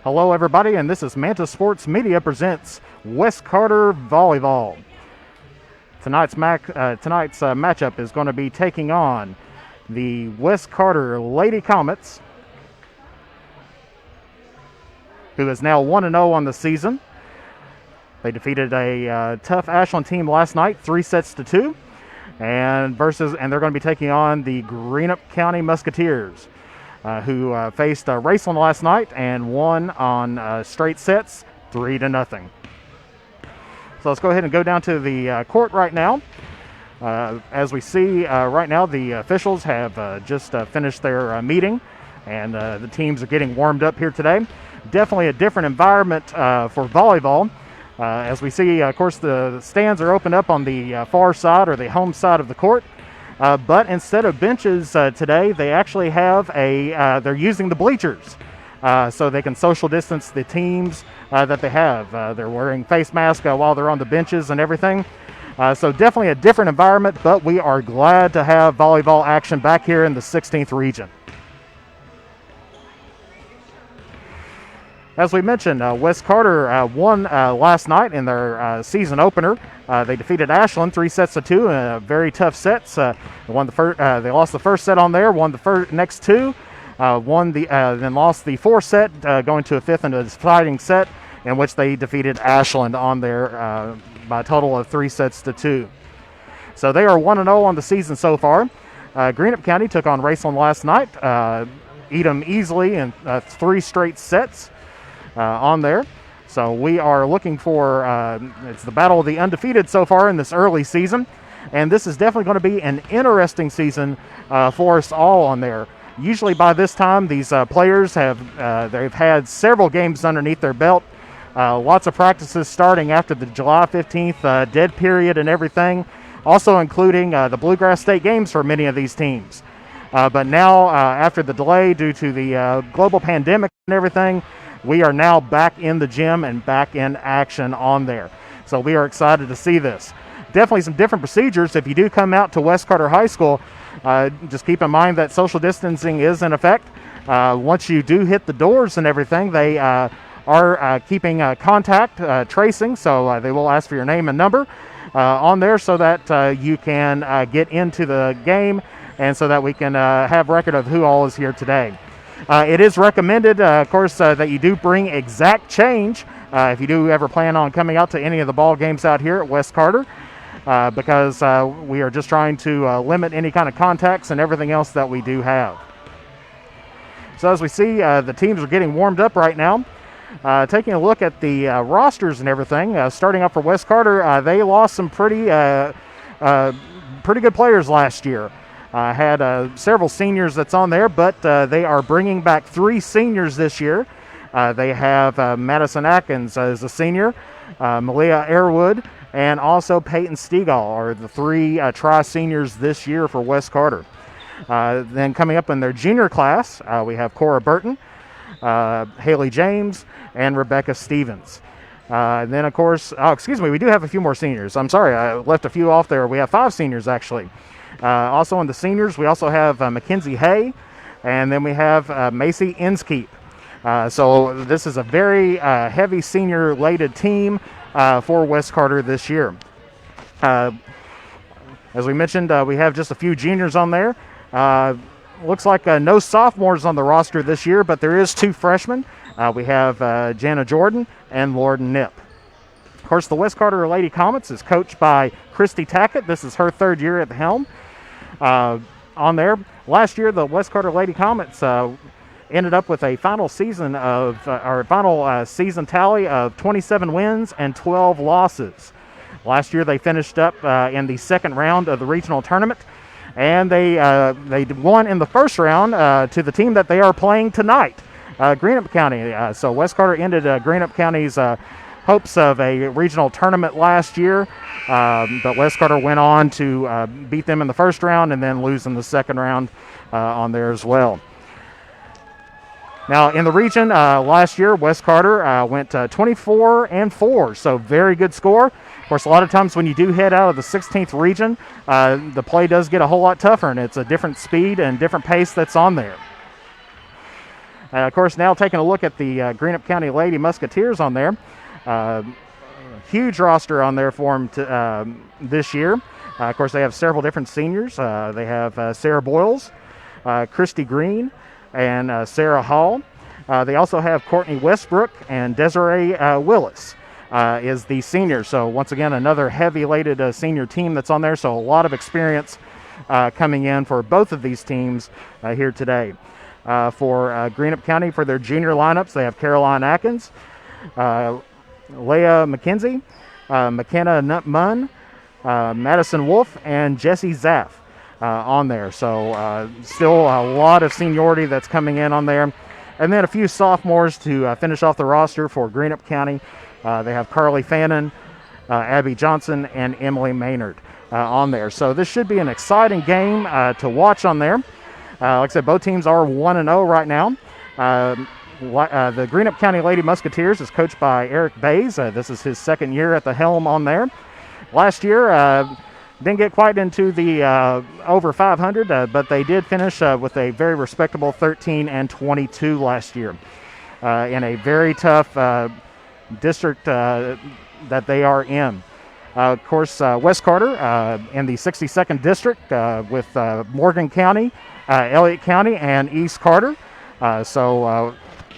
Hello, everybody, and this is Manta Sports Media presents West Carter Volleyball. Tonight's matchup is going to be taking on the West Carter Lady Comets, who is now 1-0 on the season. They defeated a tough Ashland team last night, 3-2, and they're going to be taking on the Greenup County Musketeers, who faced Raceland last night and won on straight sets, 3-0. So let's go ahead and go down to the court right now. As we see right now, the officials have just finished their meeting, and the teams are getting warmed up here today. Definitely a different environment for volleyball. As we see, of course, the stands are opened up on the far side or the home side of the court. But instead of benches today, they actually have they're using the bleachers so they can social distance the teams that they have. They're wearing face masks while they're on the benches and everything. So definitely a different environment, but we are glad to have volleyball action back here in the 16th region. As we mentioned, West Carter won last night in their season opener. They defeated Ashland 3-2 in a very tough sets. They lost the first set on there, won the next two, then lost the fourth set, going to a fifth and a deciding set, in which they defeated Ashland on there by a total of 3-2. So they are 1-0 on the season so far. Greenup County took on Raceland last night, beat them easily in 3 straight sets. On there. So we are looking for, it's the battle of the undefeated so far in this early season, and this is definitely going to be an interesting season for us all on there. Usually by this time, these players they've had several games underneath their belt, lots of practices starting after the July 15th dead period and everything, also including the Bluegrass State games for many of these teams. But now, after the delay due to the global pandemic and everything, we are now back in the gym and back in action on there. So we are excited to see this. Definitely some different procedures. If you do come out to West Carter High School, just keep in mind that social distancing is in effect. Once you do hit the doors and everything, they are keeping contact tracing, so they will ask for your name and number on there so that you can get into the game and so that we can have record of who all is here today. It is recommended, of course, that you do bring exact change if you do ever plan on coming out to any of the ball games out here at West Carter, because we are just trying to limit any kind of contacts and everything else that we do have. So as we see, the teams are getting warmed up right now. Taking a look at the rosters and everything, starting up for West Carter, they lost some pretty good players last year. Had several seniors that's on there, but they are bringing back 3 seniors this year. They have Madison Atkins as a senior, Malia Airwood, and also Peyton Stegall are the 3 tri-seniors this year for West Carter. Then coming up in their junior class, we have Cora Burton, Haley James, and Rebecca Stevens. Then, of course, we do have a few more seniors. I'm sorry, I left a few off there. We have 5 seniors, actually. Also in the seniors, we also have Mackenzie Hay, and then we have Macy Inskeep. So this is a very heavy senior-laden team for West Carter this year. As we mentioned, we have just a few juniors on there. Looks like no sophomores on the roster this year, but there is 2 freshmen. We have Jana Jordan and Lorden Nip. Of course, the West Carter Lady Comets is coached by Christy Tackett. This is her 3rd year at the helm. On there, last year the West Carter Lady Comets ended up with a final season season tally of 27 wins and 12 losses. Last year they finished up in the 2nd round of the regional tournament, and they won in the 1st round to the team that they are playing tonight, Greenup County. So West Carter ended Greenup County's hopes of a regional tournament last year, but West Carter went on to beat them in the 1st round and then lose in the 2nd round on there as well. Now in the region last year, West Carter went 24-4, so very good score. Of course, a lot of times when you do head out of the 16th region, the play does get a whole lot tougher, and it's a different speed and different pace that's on there. Of course, now taking a look at the Greenup County Lady Musketeers on there. Huge roster on there for them this year. Of course, they have several different seniors. They have Sarah Boyles, Christy Green, and Sarah Hall. They also have Courtney Westbrook and Desiree Willis is the senior. So once again, another heavy-weighted senior team that's on there. So a lot of experience coming in for both of these teams here today. For Greenup County, for their junior lineups, they have Caroline Atkins, Leah McKenzie, McKenna Munn, Madison Wolf, and Jesse Zaff on there. So still a lot of seniority that's coming in on there. And then a few sophomores to finish off the roster for Greenup County. They have Carly Fannin, Abby Johnson, and Emily Maynard on there. So this should be an exciting game to watch on there. Like I said, both teams are 1-0 right now. The Greenup County Lady Musketeers is coached by Eric Bays. This is his second year at the helm on there. Last year, didn't get quite into the over 500, but they did finish with a very respectable 13-22 last year in a very tough district that they are in. Of course, West Carter in the 62nd district with Morgan County, Elliott County, and East Carter. So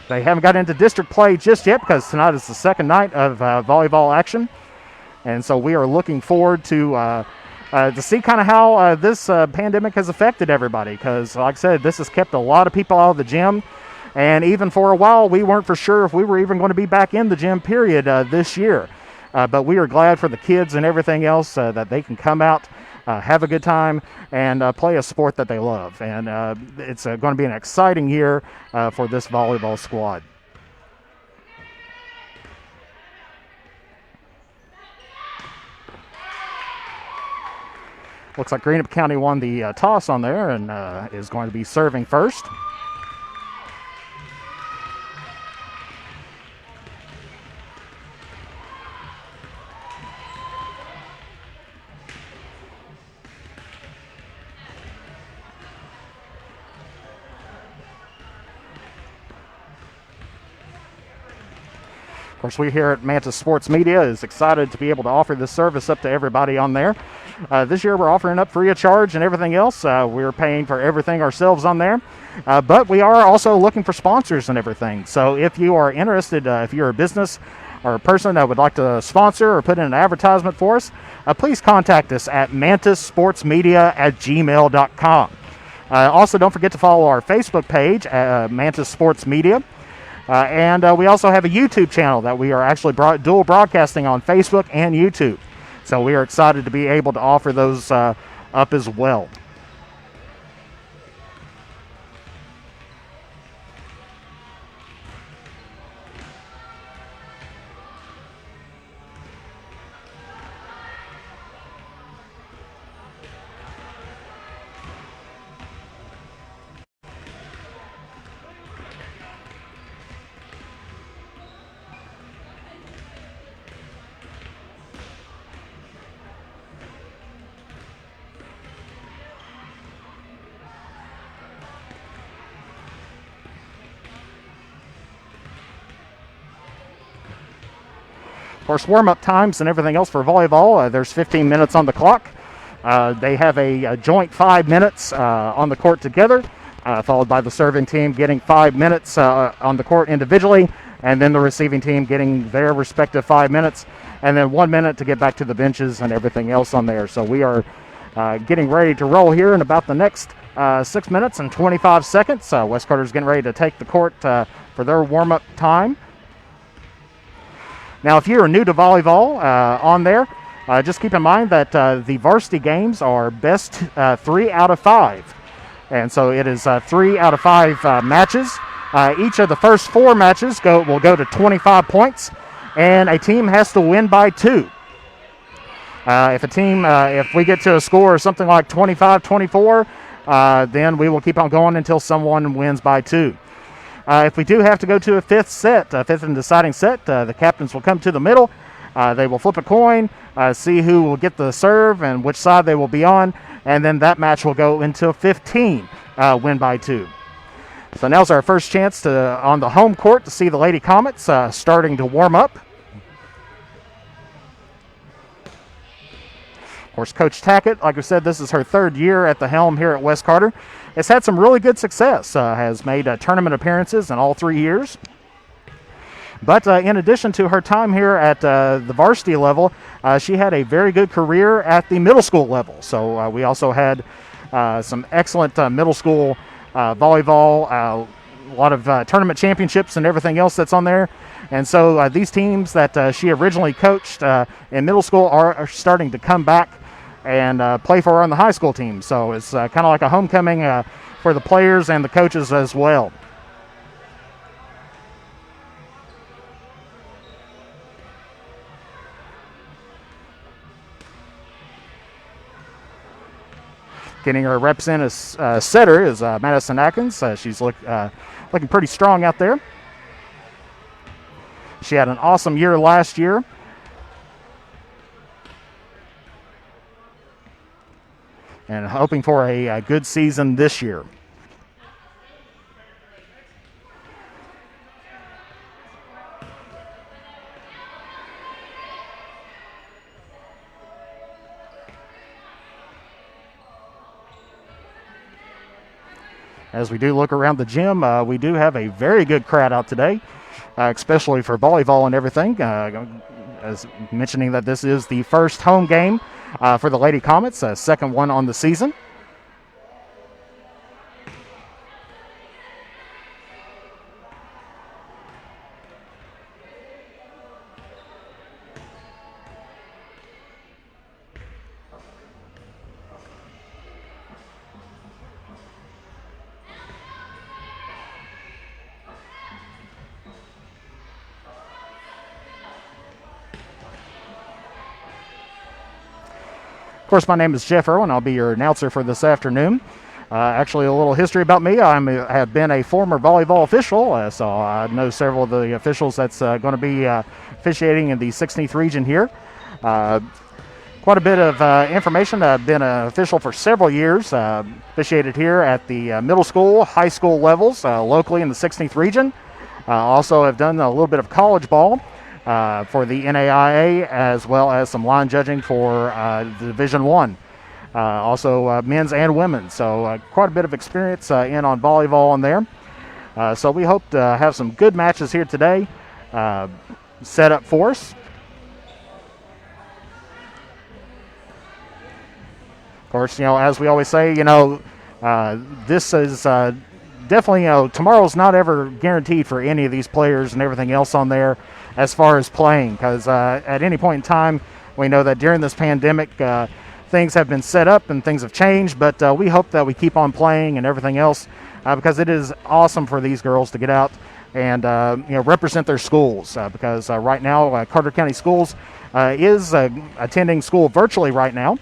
they haven't got into district play just yet because tonight is the second night of volleyball action. And so we are looking forward to see kind of how this pandemic has affected everybody, because like I said, this has kept a lot of people out of the gym, and even for a while we weren't for sure if we were even going to be back in the gym period this year, but we are glad for the kids and everything else that they can come out, have a good time, and play a sport that they love. And it's going to be an exciting year for this volleyball squad. Looks like Greenup County won the toss on there and is going to be serving first. Of course, we here at Mantis Sports Media is excited to be able to offer this service up to everybody on there. This year we're offering up free of charge and everything else. We're paying for everything ourselves on there. But we are also looking for sponsors and everything. So if you are interested, if you're a business or a person that would like to sponsor or put in an advertisement for us, please contact us at mantissportsmedia@gmail.com. Also, don't forget to follow our Facebook page, Mantis Sports Media. And we also have a YouTube channel that we are actually dual broadcasting on Facebook and YouTube. So we are excited to be able to offer those up as well. Of course, warm-up times and everything else for volleyball, there's 15 minutes on the clock. They have a joint 5 minutes on the court together, followed by the serving team getting 5 minutes on the court individually, and then the receiving team getting their respective 5 minutes, and then 1 minute to get back to the benches and everything else on there. So we are getting ready to roll here in about the next 6 minutes and 25 seconds. West Carter's getting ready to take the court for their warm-up time. Now, if you're new to volleyball on there, just keep in mind that the varsity games are best 3 out of 5. And so it is 3 out of 5 matches. Each of the first 4 matches will go to 25 points, and a team has to win by 2. If we get to a score of something like 25-24, then we will keep on going until someone wins by 2. If we do have to go to a fifth and deciding set, the captains will come to the middle. They will flip a coin, see who will get the serve and which side they will be on, and then that match will go until 15, win by 2. So now's our first chance on the home court to see the Lady Comets starting to warm up. Of course, Coach Tackett, like I said, this is her third year at the helm here at West Carter. Has had some really good success, has made tournament appearances in all 3 years. But in addition to her time here at the varsity level, she had a very good career at the middle school level. So we also had some excellent middle school volleyball, a lot of tournament championships and everything else that's on there. And so these teams that she originally coached in middle school are starting to come back and play for her on the high school team. So it's kind of like a homecoming for the players and the coaches as well. Getting her reps in as setter is Madison Atkins. She's looking pretty strong out there. She had an awesome year last year. And hoping for a good season this year. As we do look around the gym, we do have a very good crowd out today, especially for volleyball and everything. As mentioning that this is the first home game for the Lady Comets, second one on the season. Of course, my name is Jeff Irwin. I'll be your announcer for this afternoon. Actually, a little history about me. I have been a former volleyball official, so I know several of the officials that's going to be officiating in the 16th region here. Quite a bit of information. I've been an official for several years, officiated here at the middle school, high school levels, locally in the 16th region. Also have done a little bit of college ball. For the NAIA, as well as some line judging for the Division I. Also men's and women's. So quite a bit of experience in on volleyball on there. So we hope to have some good matches here today set up for us. Of course, as we always say, this is definitely, tomorrow's not ever guaranteed for any of these players and everything else on there as far as playing, because at any point in time, we know that during this pandemic, things have been set up and things have changed, but we hope that we keep on playing and everything else, because it is awesome for these girls to get out and represent their schools, because right now, Carter County Schools is attending school virtually right now.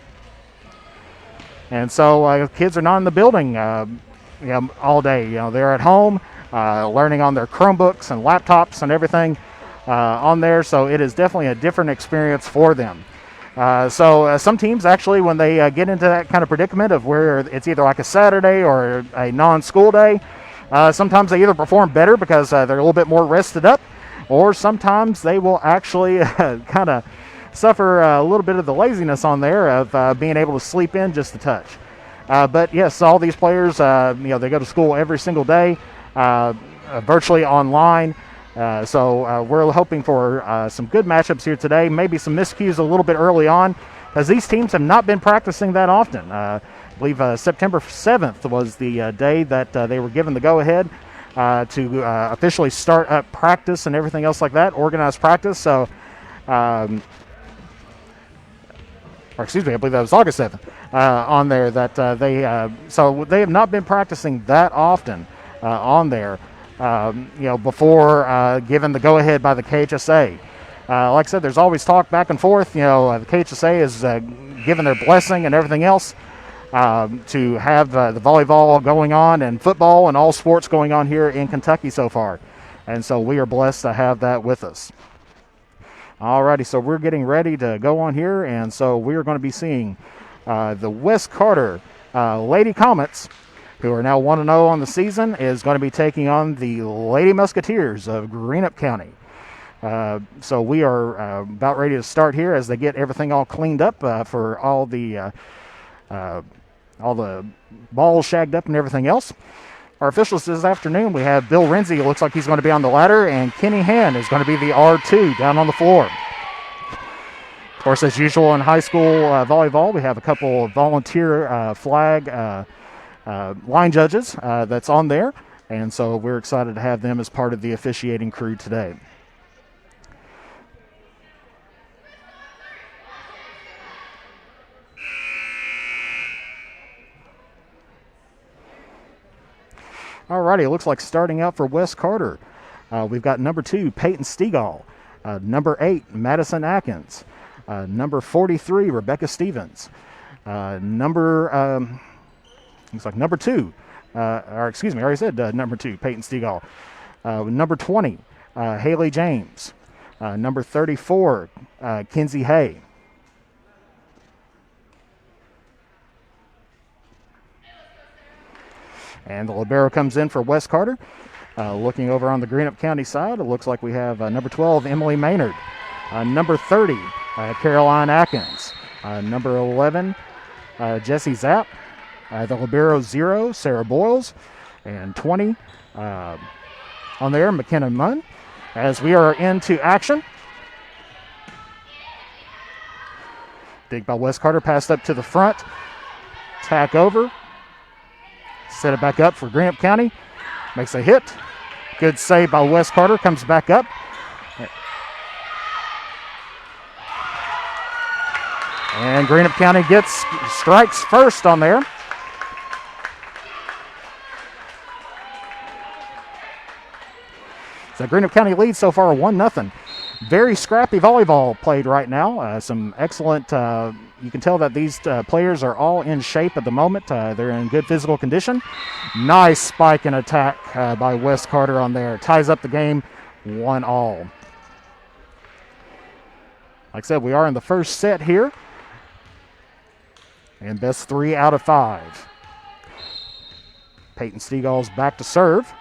And so kids are not in the building all day. They're at home learning on their Chromebooks and laptops and everything on there, so it is definitely a different experience for them. So some teams actually, when they get into that kind of predicament of where it's either like a Saturday or a non-school day, sometimes they either perform better because they're a little bit more rested up, or sometimes they will actually kind of suffer a little bit of the laziness on there of being able to sleep in just a touch. But yes, all these players, they go to school every single day, virtually online. So we're hoping for some good matchups here today, maybe some miscues a little bit early on, because these teams have not been practicing that often. I believe September 7th was the day that they were given the go-ahead to officially start up practice and everything else like that, organized practice. So, or excuse me, I believe that was August 7th on there that so they have not been practicing that often on there. Before given the go-ahead by the KHSAA. Like I said, there's always talk back and forth. The KHSAA is given their blessing and everything else to have the volleyball going on and football and all sports going on here in Kentucky so far. And so we are blessed to have that with us. Alrighty, so we're getting ready to go on here, and so we're going to be seeing the West Carter Lady Comets who are now 1-0 on the season, is going to be taking on the Lady Musketeers of Greenup County. So we are about ready to start here as they get everything all cleaned up for all the balls shagged up and everything else. Our officials this afternoon, we have Bill Renzi. It looks like he's going to be on the ladder, and Kenny Hand is going to be the R2 down on the floor. Of course, as usual in high school volleyball, we have a couple of volunteer flag line judges that's on there, and so we're excited to have them as part of the officiating crew today. Alrighty, it looks like starting out for West Carter, we've got number 2, Peyton Stegall, number 8, Madison Atkins, number 43, Rebecca Stevens, number 2, or excuse me, I already said number 2, Peyton Stegall, number 20, Haley James, number 34, Kinsey Hay. And the libero comes in for West Carter. Looking over on the Greenup County side, it looks like we have number 12, Emily Maynard. Number 30, Caroline Atkins. Number 11, Jessie Zapp. The libero 0, Sarah Boyles. And 20 on there, McKenna Munn. As we are into action. Dig by West Carter, passed up to the front. Tack over. Set it back up for Greenup County. Makes a hit. Good save by West Carter. Comes back up. And Greenup County strikes first on there. So Greenup County leads so far 1-0. Very scrappy volleyball played right now. Some excellent, you can tell that these players are all in shape at the moment. They're in good physical condition. Nice spike and attack by West Carter on there. Ties up the game 1-1. Like I said, we are in the first set here. And best 3 out of 5. Peyton Stegall's back to serve.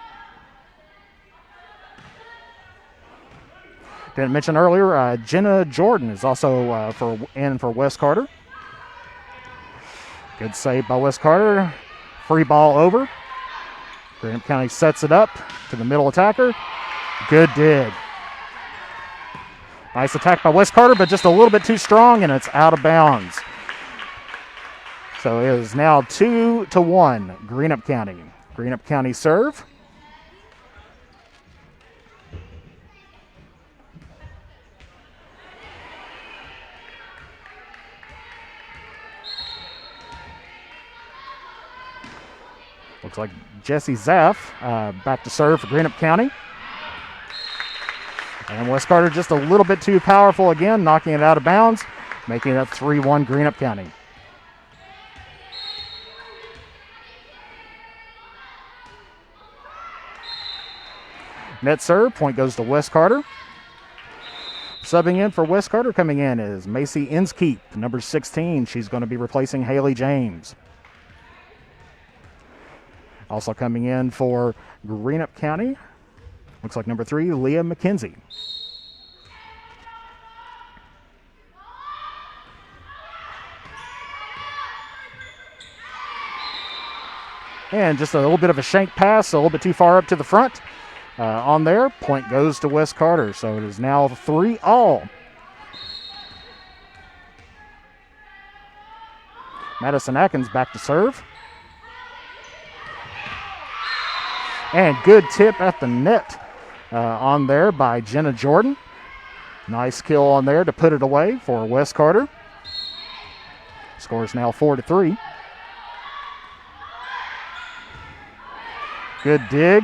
Didn't mention earlier, Jenna Jordan is also for West Carter. Good save by West Carter. Free ball over. Greenup County sets it up to the middle attacker. Good dig. Nice attack by West Carter, but just a little bit too strong, and it's out of bounds. So it is now 2-1, Greenup County. Greenup County serve. Looks like Jessie Zaff back to serve for Greenup County. And West Carter just a little bit too powerful again, knocking it out of bounds, making it 3-1 Greenup County. Net serve, point goes to West Carter. Subbing in for West Carter coming in is Macy Inskeep, number 16. She's going to be replacing Haley James. Also coming in for Greenup County, looks like number 3, Leah McKenzie. And just a little bit of a shank pass, a little bit too far up to the front. On there, point goes to West Carter, so it is now 3-3. Madison Atkins back to serve. And good tip at the net on there by Jenna Jordan. Nice kill on there to put it away for West Carter. Score is now 4-3. Good dig.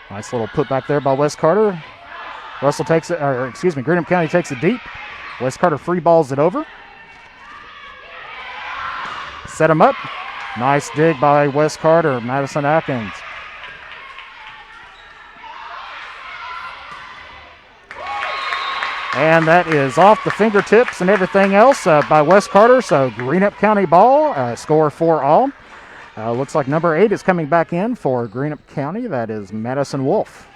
Nice little put back there by West Carter. Greenup County takes it deep. West Carter free balls it over. Set him up. Nice dig by West Carter, Madison Atkins. And that is off the fingertips and everything else by West Carter. So Greenup County ball, score 4-all. Looks like number 8 is coming back in for Greenup County. That is Madison Wolf.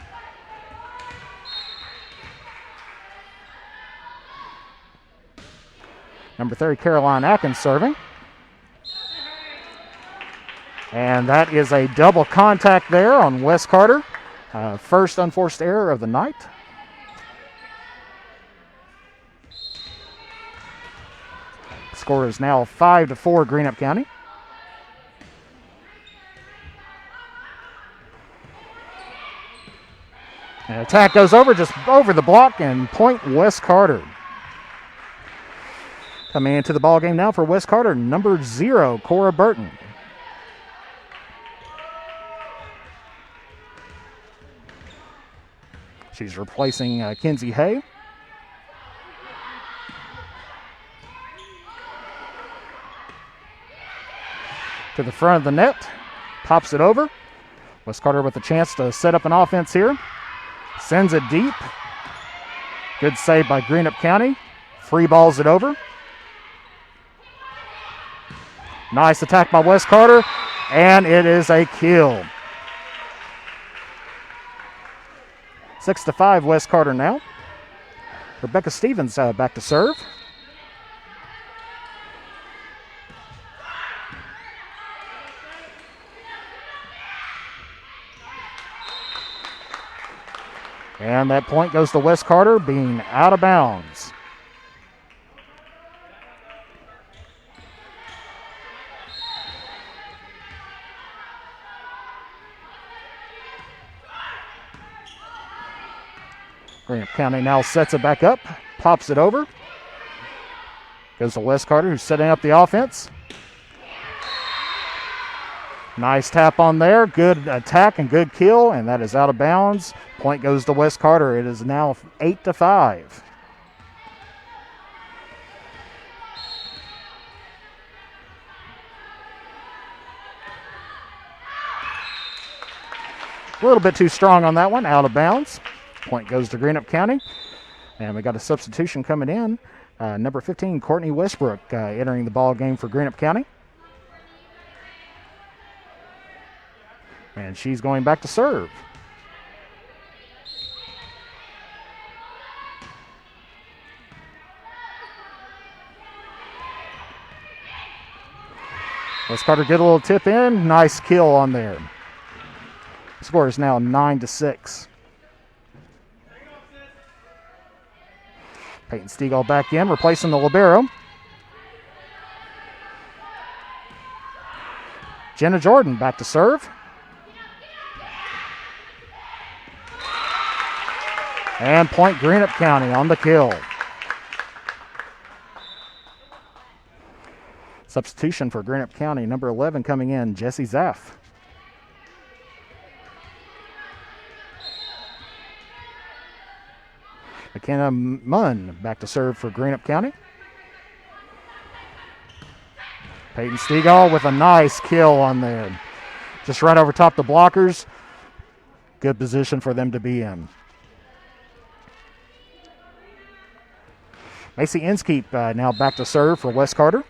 Number 30, Caroline Atkins serving. And that is a double contact there on Wes Carter. First unforced error of the night. Score is now 5-4 Greenup County. And attack goes over, just over the block, and point Wes Carter. Coming into the ball game now for Wes Carter, number 0, Cora Burton. She's replacing Kinsey Hay. To the front of the net, pops it over. Wes Carter with a chance to set up an offense here. Sends it deep. Good save by Greenup County. Free balls it over. Nice attack by Wes Carter, and it is a kill. 6-5 Wes Carter now. Rebecca Stevens back to serve. And that point goes to Wes Carter, being out of bounds. Greenup County now sets it back up, pops it over. Goes to Wes Carter, who's setting up the offense. Nice tap on there, good attack and good kill, and that is out of bounds. Point goes to Wes Carter. It is now 8-5. A little bit too strong on that one, out of bounds. Point goes to Greenup County. And we got a substitution coming in. Number 15, Courtney Westbrook, entering the ball game for Greenup County. And she's going back to serve. Wes Carter get a little tip in. Nice kill on there. The score is now 9-6. Peyton Stegall back in, replacing the libero. Jenna Jordan back to serve. And point Greenup County on the kill. Substitution for Greenup County, number 11 coming in, Jessie Zaff. McKenna Munn back to serve for Greenup County. Peyton Stegall with a nice kill on there. Just right over top the blockers. Good position for them to be in. Macy Inskeep now back to serve for Wes Carter.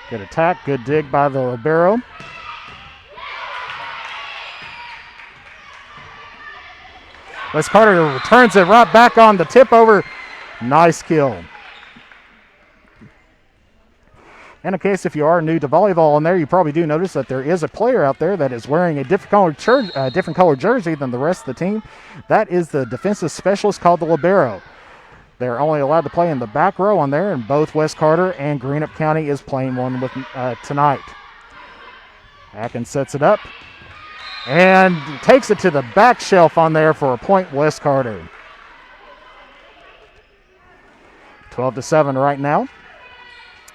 Good attack, good dig by the libero. Wes Carter returns it right back on the tip over. Nice kill. And in case if you are new to volleyball in there, you probably do notice that there is a player out there that is wearing a different colored jersey than the rest of the team. That is the defensive specialist called the libero. They're only allowed to play in the back row on there, and both Wes Carter and Greenup County is playing one with tonight. Atkins sets it up and takes it to the back shelf on there for a point, Wes Carter. 12-7 right now.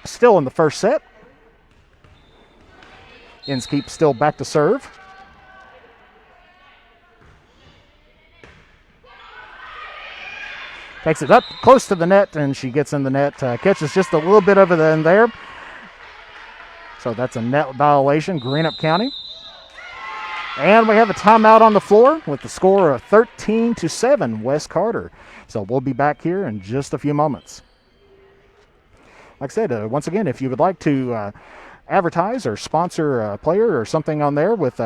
Still in the first set. Inskeep still back to serve. Takes it up close to the net, and she gets in the net. Catches just a little bit of it in there. So that's a net violation, Greenup County. And we have a timeout on the floor with the score of 13-7, West Carter. So we'll be back here in just a few moments. Like I said, once again, if you would like to advertise or sponsor a player or something on there with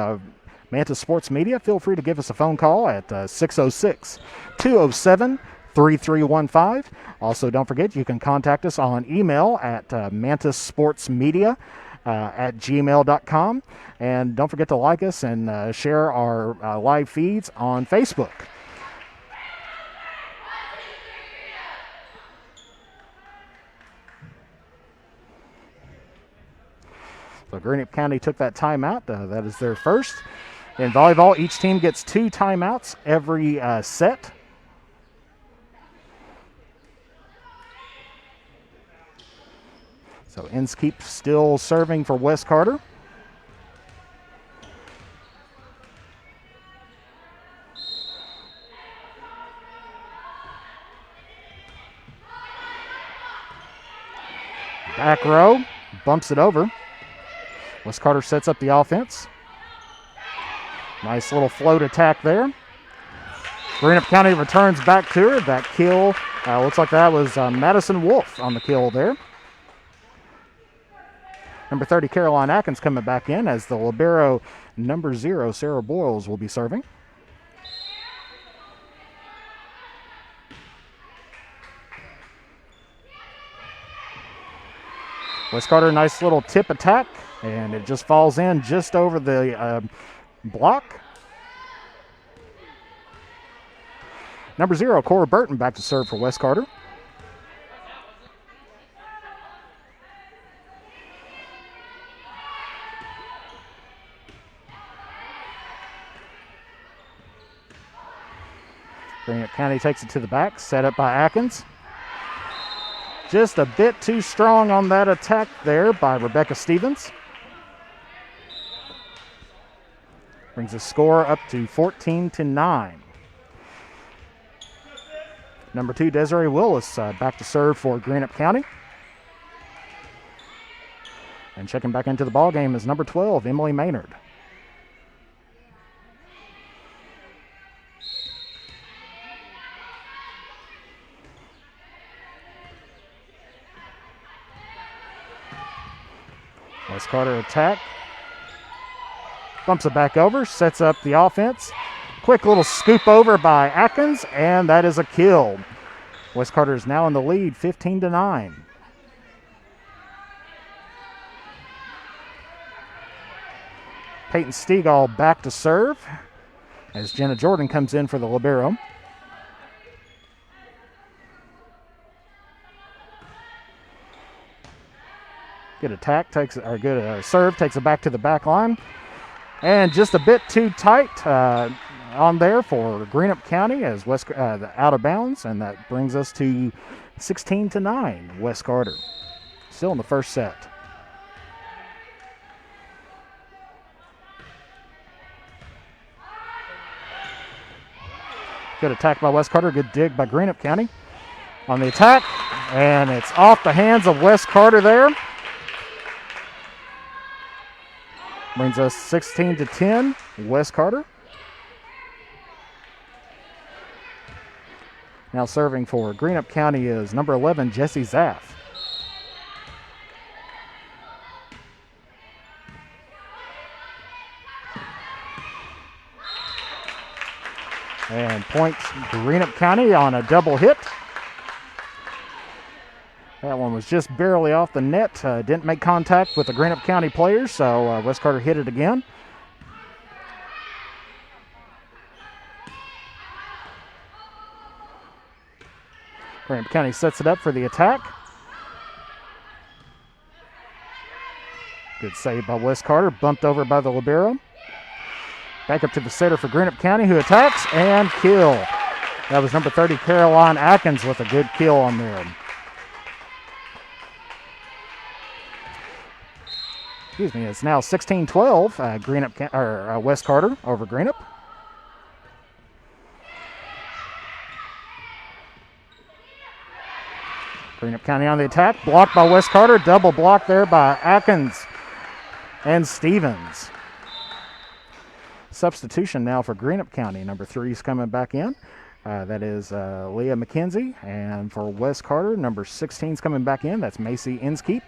Mantis Sports Media, feel free to give us a phone call at 606-207-3315. Also, don't forget, you can contact us on email at mantissportsmedia at gmail.com. And don't forget to like us and share our live feeds on Facebook. So Greenup County took that timeout. That is their first. In volleyball, each team gets 2 timeouts every set. So Inskeep still serving for West Carter. Back row, bumps it over. West Carter sets up the offense. Nice little float attack there. Greenup County returns back to her. That kill, looks like that was Madison Wolf on the kill there. Number 30, Caroline Atkins coming back in as the libero number 0, Sarah Boyles, will be serving. West Carter, nice little tip attack, and it just falls in just over the block. Number 0, Cora Burton, back to serve for West Carter. Greenup County takes it to the back, set up by Atkins. Just a bit too strong on that attack there by Rebecca Stevens. Brings the score up to 14-9. Number 2, Desiree Willis, back to serve for Greenup County. And checking back into the ball game is number 12, Emily Maynard. West Carter attack. Bumps it back over, sets up the offense. Quick little scoop over by Atkins, and that is a kill. West Carter is now in the lead, 15-9. Peyton Stegall back to serve as Jenna Jordan comes in for the libero. Good attack, serve, takes it back to the back line. And just a bit too tight on there for Greenup County as West out of bounds, and that brings us to 16-9, West Carter. Still in the first set. Good attack by West Carter, good dig by Greenup County on the attack, and it's off the hands of West Carter there. Brings us 16-10, West Carter. Now serving for Greenup County is number 11, Jessie Zaff. And points Greenup County on a double hit. That one was just barely off the net. Didn't make contact with the Greenup County players, so West Carter hit it again. Greenup County sets it up for the attack. Good save by West Carter, bumped over by the libero. Back up to the setter for Greenup County, who attacks and kill. That was number 30, Caroline Atkins, with a good kill on there. Excuse me, it's now 16-12, West Carter over Greenup. Greenup County on the attack, blocked by West Carter, double block there by Atkins and Stevens. substitution now for Greenup County. Number 3 is coming back in. That is Leah McKenzie. And for West Carter, number 16 is coming back in. That's Macy Inskeep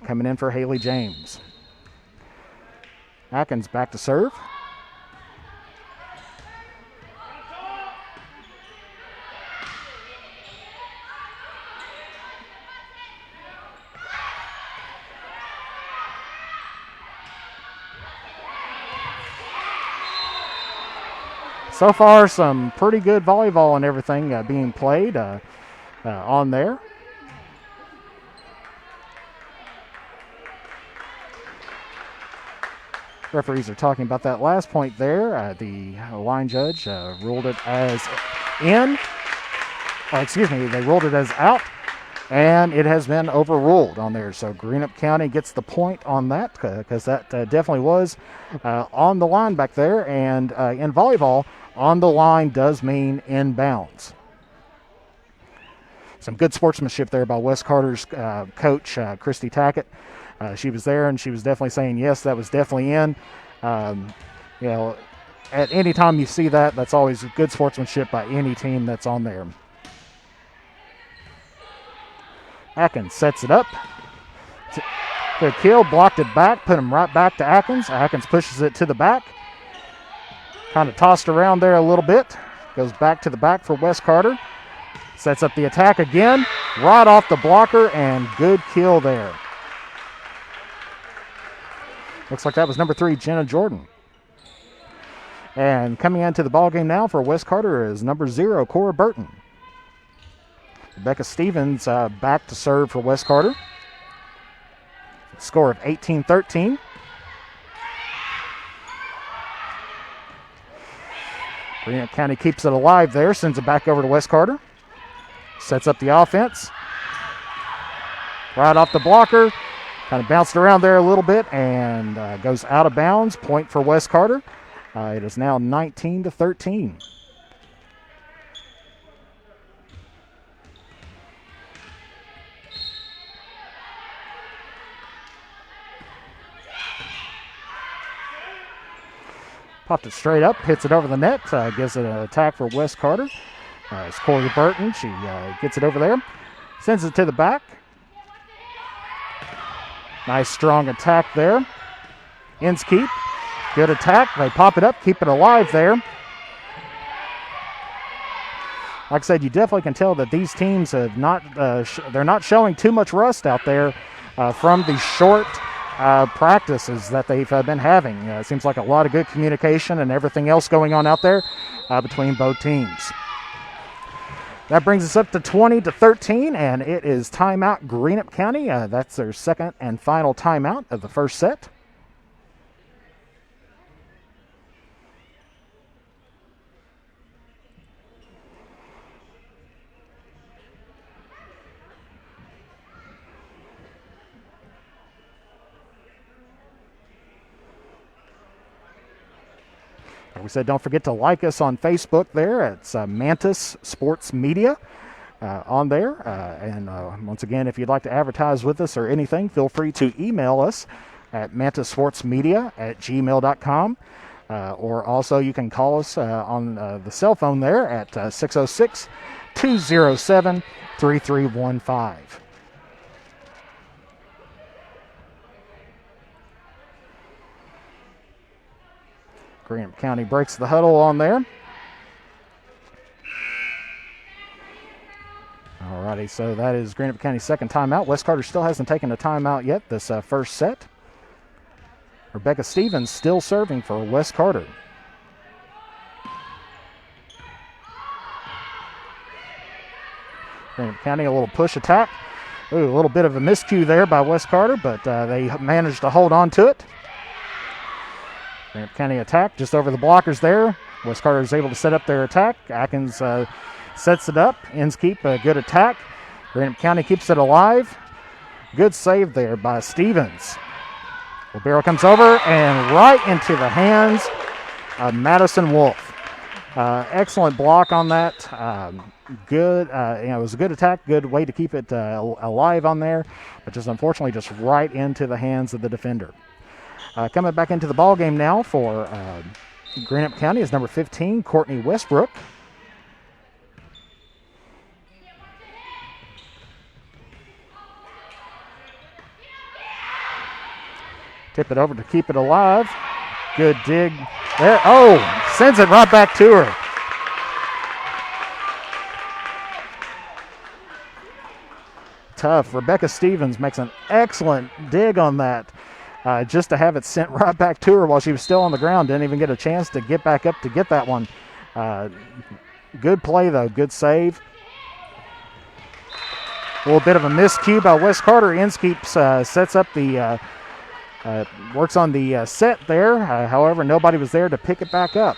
coming in for Haley James. Atkins back to serve. So far, some pretty good volleyball and everything being played on there. Referees are talking about that last point there. The line judge ruled it as in. They ruled it as out, and it has been overruled on there. So Greenup County gets the point on that because that definitely was on the line back there. And in volleyball, on the line does mean inbounds. Some good sportsmanship there by West Carter's coach, Christy Tackett. She was there, and she was definitely saying, yes, that was definitely in. At any time you see that, that's always good sportsmanship by any team that's on there. Atkins sets it up. Good kill, blocked it back, put him right back to Atkins. Atkins pushes it to the back. Kind of tossed around there a little bit. Goes back to the back for West Carter. Sets up the attack again. Right off the blocker, and good kill there. Looks like that was number 3, Jenna Jordan. And coming into the ballgame now for West Carter is number 0, Cora Burton. Rebecca Stevens back to serve for West Carter. Score of 18-13. Greenup County keeps it alive there, sends it back over to West Carter. Sets up the offense. Right off the blocker. Kind of bounced around there a little bit and goes out of bounds. Point for West Carter. It is now 19-13. Popped it straight up, hits it over the net, gives it an attack for West Carter. It's Corey Burton. She gets it over there, sends it to the back. Nice strong attack there. Inskeep, good attack. They pop it up, keep it alive there. Like I said, you definitely can tell that these teams have not, they're not showing too much rust out there from the short practices that they've been having. It seems like a lot of good communication and everything else going on out there between both teams. That brings us up to 20-13, and it is timeout Greenup County. That's their second and final timeout of the first set. Like we said, don't forget to like us on Facebook there. It's Mantis Sports Media on there. And once again, if you'd like to advertise with us or anything, feel free to email us at mantisportsmedia@gmail.com. Or also you can call us on the cell phone there at 606-207-3315. Greenup County breaks the huddle on there. Alrighty, so that is Greenup County's second timeout. West Carter still hasn't taken a timeout yet this first set. Rebecca Stevens still serving for West Carter. Greenup County, a little push attack. Ooh, a little bit of a miscue there by West Carter, but they managed to hold on to it. Greenup County attack just over the blockers there. West Carter is able to set up their attack. Atkins sets it up. Inskeep, a good attack. Greenup County keeps it alive. Good save there by Stevens. Libero comes over and right into the hands of Madison Wolf. Excellent block on that. Good, it was a good attack, good way to keep it alive on there, but just unfortunately just right into the hands of the defender. Coming back into the ball game now for Greenup County is number 15, Courtney Westbrook. Tip it over to keep it alive. Good dig there. Oh, sends it right back to her. Tough. Rebecca Stevens makes an excellent dig on that. Just to have it sent right back to her while she was still on the ground. Didn't even get a chance to get back up to get that one. Good play, though. Good save. A little bit of a miscue by Wes Carter. Inskeeps sets up the... works on the set there. However, nobody was there to pick it back up.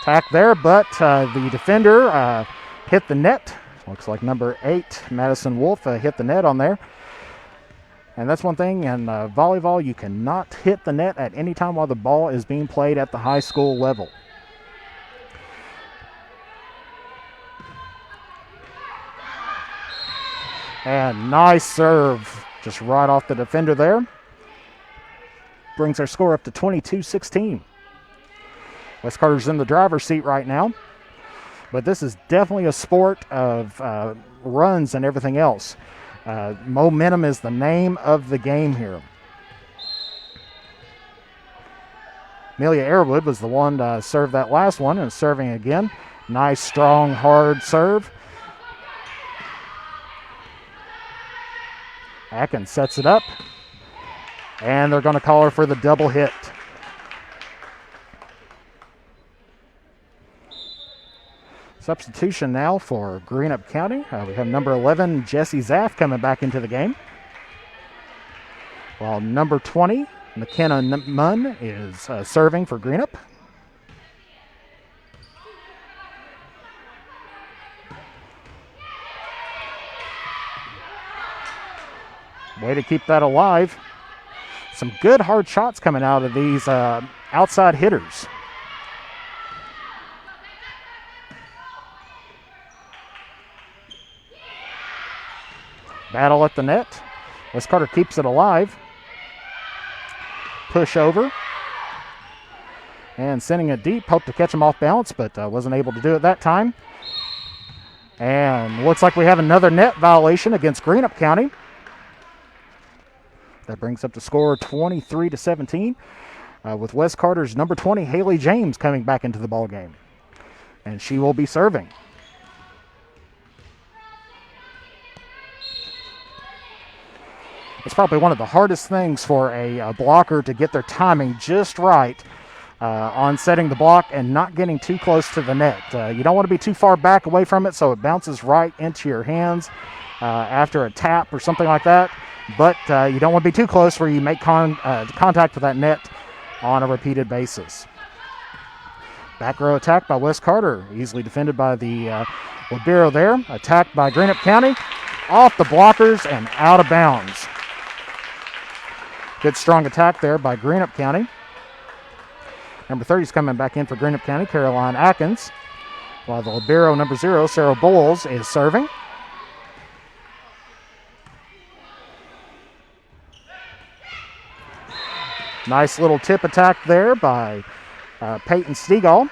Attack there, but the defender hit the net. Looks like number 8, Madison Wolf, hit the net on there. And that's one thing in volleyball, you cannot hit the net at any time while the ball is being played at the high school level. And nice serve, just right off the defender there. Brings our score up to 22-16. Wes Carter's in the driver's seat right now. But this is definitely a sport of runs and everything else. Momentum is the name of the game here. Amelia Airwood was the one to serve that last one and serving again. Nice, strong, hard serve. Atkins sets it up. And they're going to call her for the double hit. Substitution now for Greenup County. We have number 11, Jessie Zaff, coming back into the game. While number 20, McKenna Munn, is serving for Greenup. Way to keep that alive. Some good hard shots coming out of these outside hitters. Battle at the net. Wes Carter keeps it alive. Push over. And sending it deep. Hoped to catch him off balance, but wasn't able to do it that time. And looks like we have another net violation against Greenup County. That brings up the score 23-17. With Wes Carter's number 20, Haley James, coming back into the ball game. And she will be serving. It's probably one of the hardest things for a blocker to get their timing just right on setting the block and not getting too close to the net. You don't want to be too far back away from it so it bounces right into your hands after a tap or something like that. But you don't want to be too close where you make contact with that net on a repeated basis. Back row attack by Wes Carter, easily defended by the libero there. Attacked by Greenup County, off the blockers and out of bounds. Good strong attack there by Greenup County. Number 30 is coming back in for Greenup County, Caroline Atkins. While the libero number 0, Sarah Bowles, is serving. Nice little tip attack there by Peyton Stegall.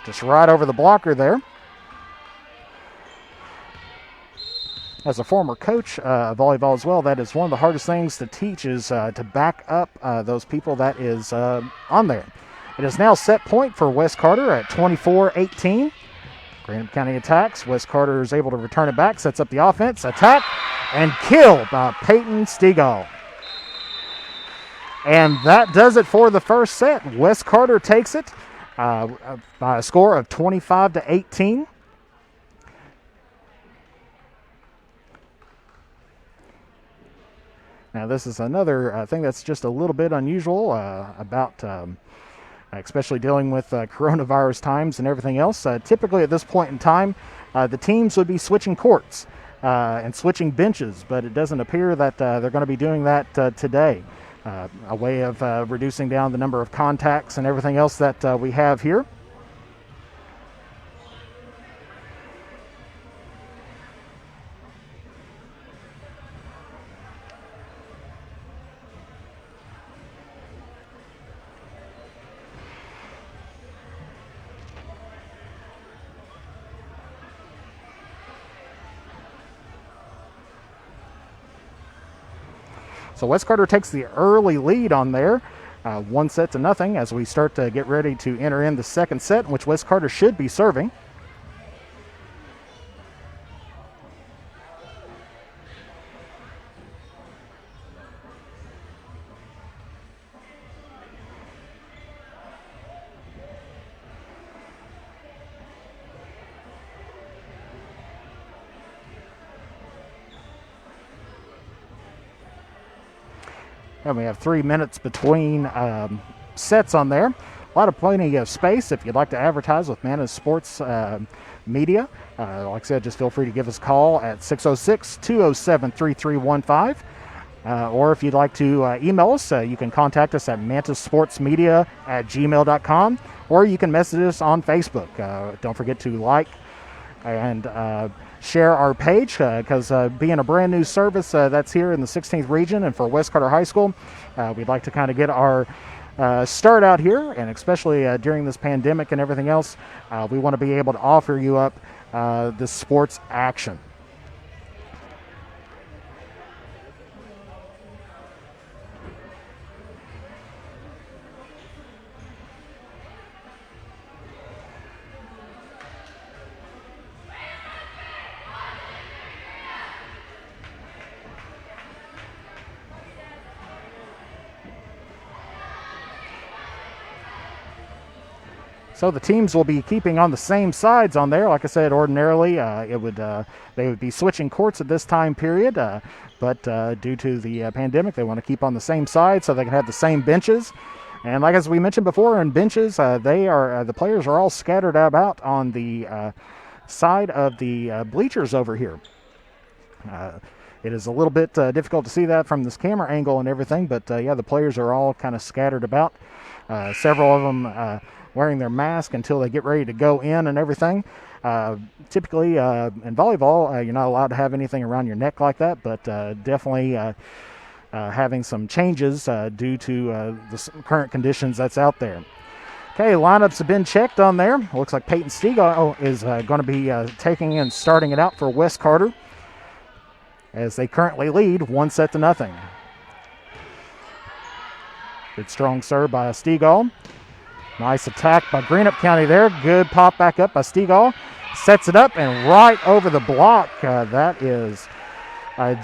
Just right over the blocker there. As a former coach of volleyball as well, that is one of the hardest things to teach is to back up those people that is on there. It is now set point for Wes Carter at 24-18. Greenup County attacks. Wes Carter is able to return it back, sets up the offense, attack, and kill by Peyton Stegall. And that does it for the first set. Wes Carter takes it by a score of 25-18. Now, this is another thing that's just a little bit unusual about especially dealing with coronavirus times and everything else. Typically at this point in time, the teams would be switching courts and switching benches, but it doesn't appear that they're going to be doing that today. A way of reducing down the number of contacts and everything else that we have here. So West Carter takes the early lead on there, 1-0 as we start to get ready to enter in the second set, in which West Carter should be serving. And we have 3 minutes between sets on there. Plenty of space if you'd like to advertise with Manna's Sports Media. Like I said, just feel free to give us a call at 606-207-3315. Or if you'd like to email us, you can contact us at mantasportsmedia@gmail.com, or you can message us on Facebook. Don't forget to like and share our page, because being a brand new service that's here in the 16th region and for West Carter High School, we'd like to kind of get our start out here, and especially during this pandemic and everything else, we want to be able to offer you up this sports action. So the teams will be keeping on the same sides on there. Like I said, ordinarily they would be switching courts at this time period, but due to the pandemic, they want to keep on the same side so they can have the same benches. And like as we mentioned before, in benches, the players are all scattered about on the side of the bleachers over here. It is a little bit difficult to see that from this camera angle and everything, but yeah, the players are all kind of scattered about. Several of them wearing their mask until they get ready to go in and everything. Typically in volleyball, you're not allowed to have anything around your neck like that, but definitely having some changes due to the current conditions that's out there. Okay, lineups have been checked on there. Looks like Peyton Stegall is going to be taking and starting it out for West Carter, as they currently lead 1-0. Good strong serve by Stegall. Nice attack by Greenup County there. Good pop back up by Stegall. Sets it up and right over the block. That is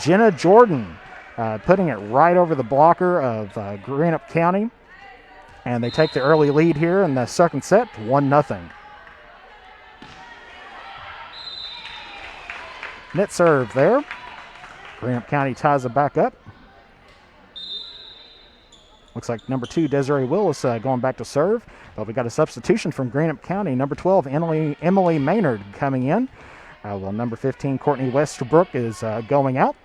Jenna Jordan putting it right over the blocker of Greenup County. And they take the early lead here in the second set, 1-0. Net serve there. Greenup County ties it back up. Looks like number 2, Desiree Willis, going back to serve. But we got a substitution from Greenup County. Number 12, Emily Maynard coming in. While number 15, Courtney Westerbrook, is going out.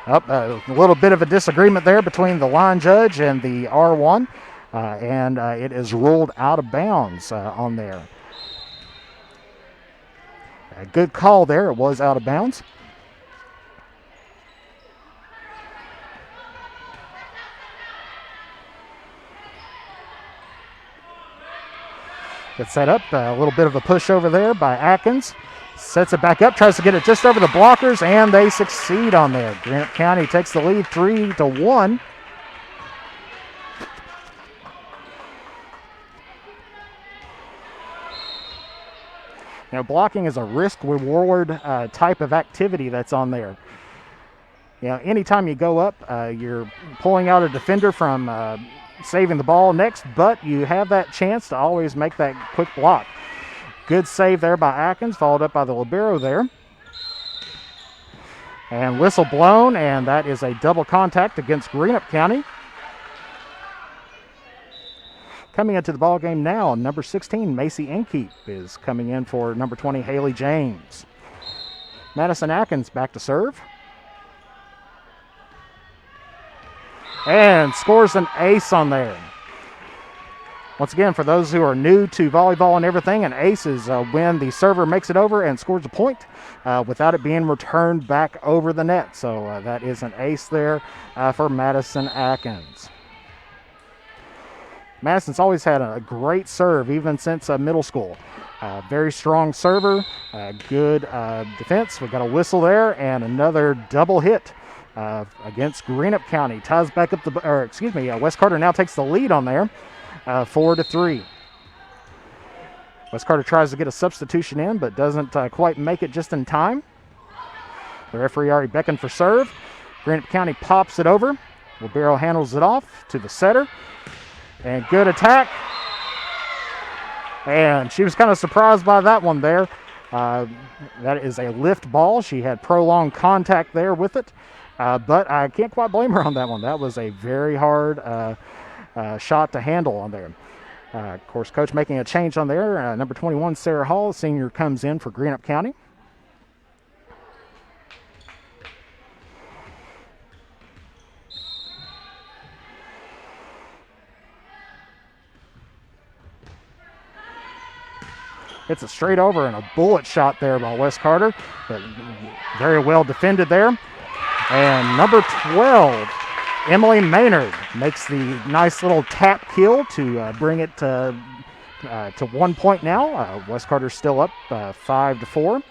A little bit of a disagreement there between the line judge and the R1. And it is ruled out of bounds on there. A good call there. It was out of bounds. Gets set up. A little bit of a push over there by Atkins. Sets it back up. Tries to get it just over the blockers, and they succeed on there. Greenup County takes the lead 3-1. You know, blocking is a risk-reward type of activity that's on there. You know, anytime you go up, you're pulling out a defender from saving the ball next, but you have that chance to always make that quick block. Good save there by Atkins, followed up by the libero there. And whistle blown, and that is a double contact against Greenup County. Coming into the ball game now, number 16, Macy Inkeep, is coming in for number 20, Haley James. Madison Atkins back to serve. And scores an ace on there. Once again, for those who are new to volleyball and everything, an ace is when the server makes it over and scores a point without it being returned back over the net. So that is an ace there for Madison Atkins. Madison's always had a great serve, even since middle school. Very strong server, good defense. We've got a whistle there and another double hit against Greenup County. Ties back up West Carter now takes the lead on there, 4-3. West Carter tries to get a substitution in, but doesn't quite make it just in time. The referee already beckoned for serve. Greenup County pops it over. Libero handles it off to the setter. And good attack. And she was kind of surprised by that one there. That is a lift ball. She had prolonged contact there with it. But I can't quite blame her on that one. That was a very hard shot to handle on there. Of course, coach making a change on there. Number 21, Sarah Hall, senior, comes in for Greenup County. Hits it straight over and a bullet shot there by West Carter, but very well defended there. And number 12, Emily Maynard, makes the nice little tap kill to bring it to 1 point now. West Carter's still up 5-4.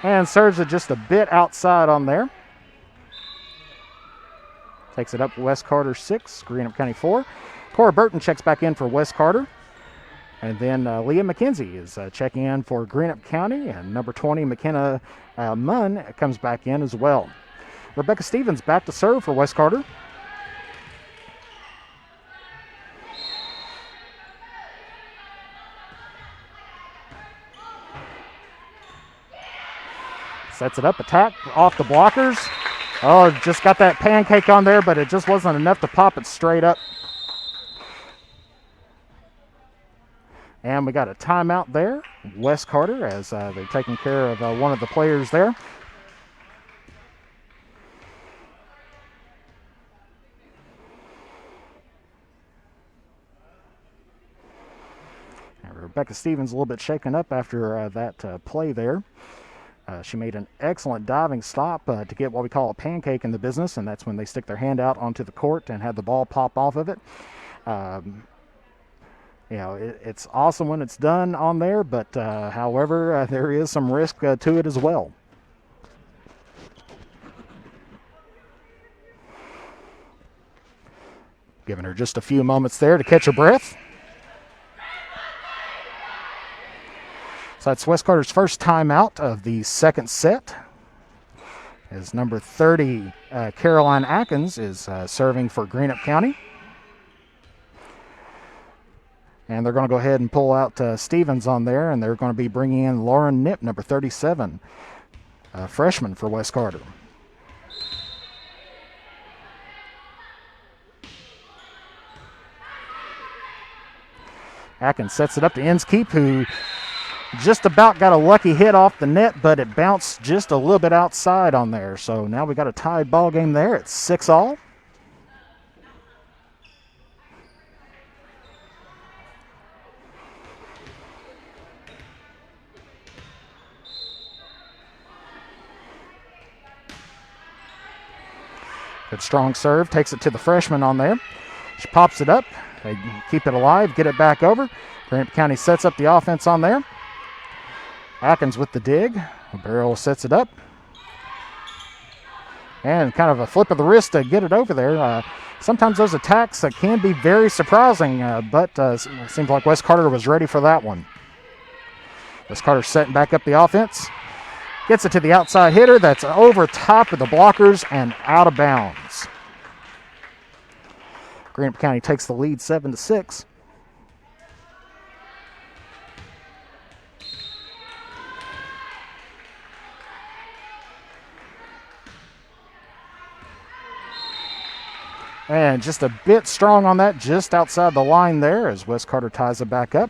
And serves it just a bit outside on there. Takes it up West Carter 6, Greenup County 4. Cora Burton checks back in for West Carter. And then Leah McKenzie is checking in for Greenup County. And number 20, McKenna Munn, comes back in as well. Rebecca Stevens back to serve for West Carter. Sets it up, attack off the blockers. Oh, just got that pancake on there, but it just wasn't enough to pop it straight up. And we got a timeout there. West Carter, as they're taking care of one of the players there. And Rebecca Stevens a little bit shaken up after that play there. She made an excellent diving stop to get what we call a pancake in the business, and that's when they stick their hand out onto the court and have the ball pop off of it. It's awesome when it's done on there, but however, there is some risk to it as well. Giving her just a few moments there to catch her breath. So that's West Carter's first timeout of the second set. As number 30, Caroline Atkins, is serving for Greenup County. And they're going to go ahead and pull out Stevens on there, and they're going to be bringing in Lauren Knipp, number 37, freshman for West Carter. Atkins sets it up to Inskeep, who just about got a lucky hit off the net, but it bounced just a little bit outside on there. So now we got a tied ball game there. It's 6-all. Good strong serve, takes it to the freshman on there. She pops it up. They keep it alive, get it back over. Greenup County sets up the offense on there. Atkins with the dig. Barrel sets it up. And kind of a flip of the wrist to get it over there. Sometimes those attacks can be very surprising, but it seems like West Carter was ready for that one. West Carter setting back up the offense. Gets it to the outside hitter. That's over top of the blockers and out of bounds. Greenup County takes the lead 7-6. And just a bit strong on that, just outside the line there as West Carter ties it back up.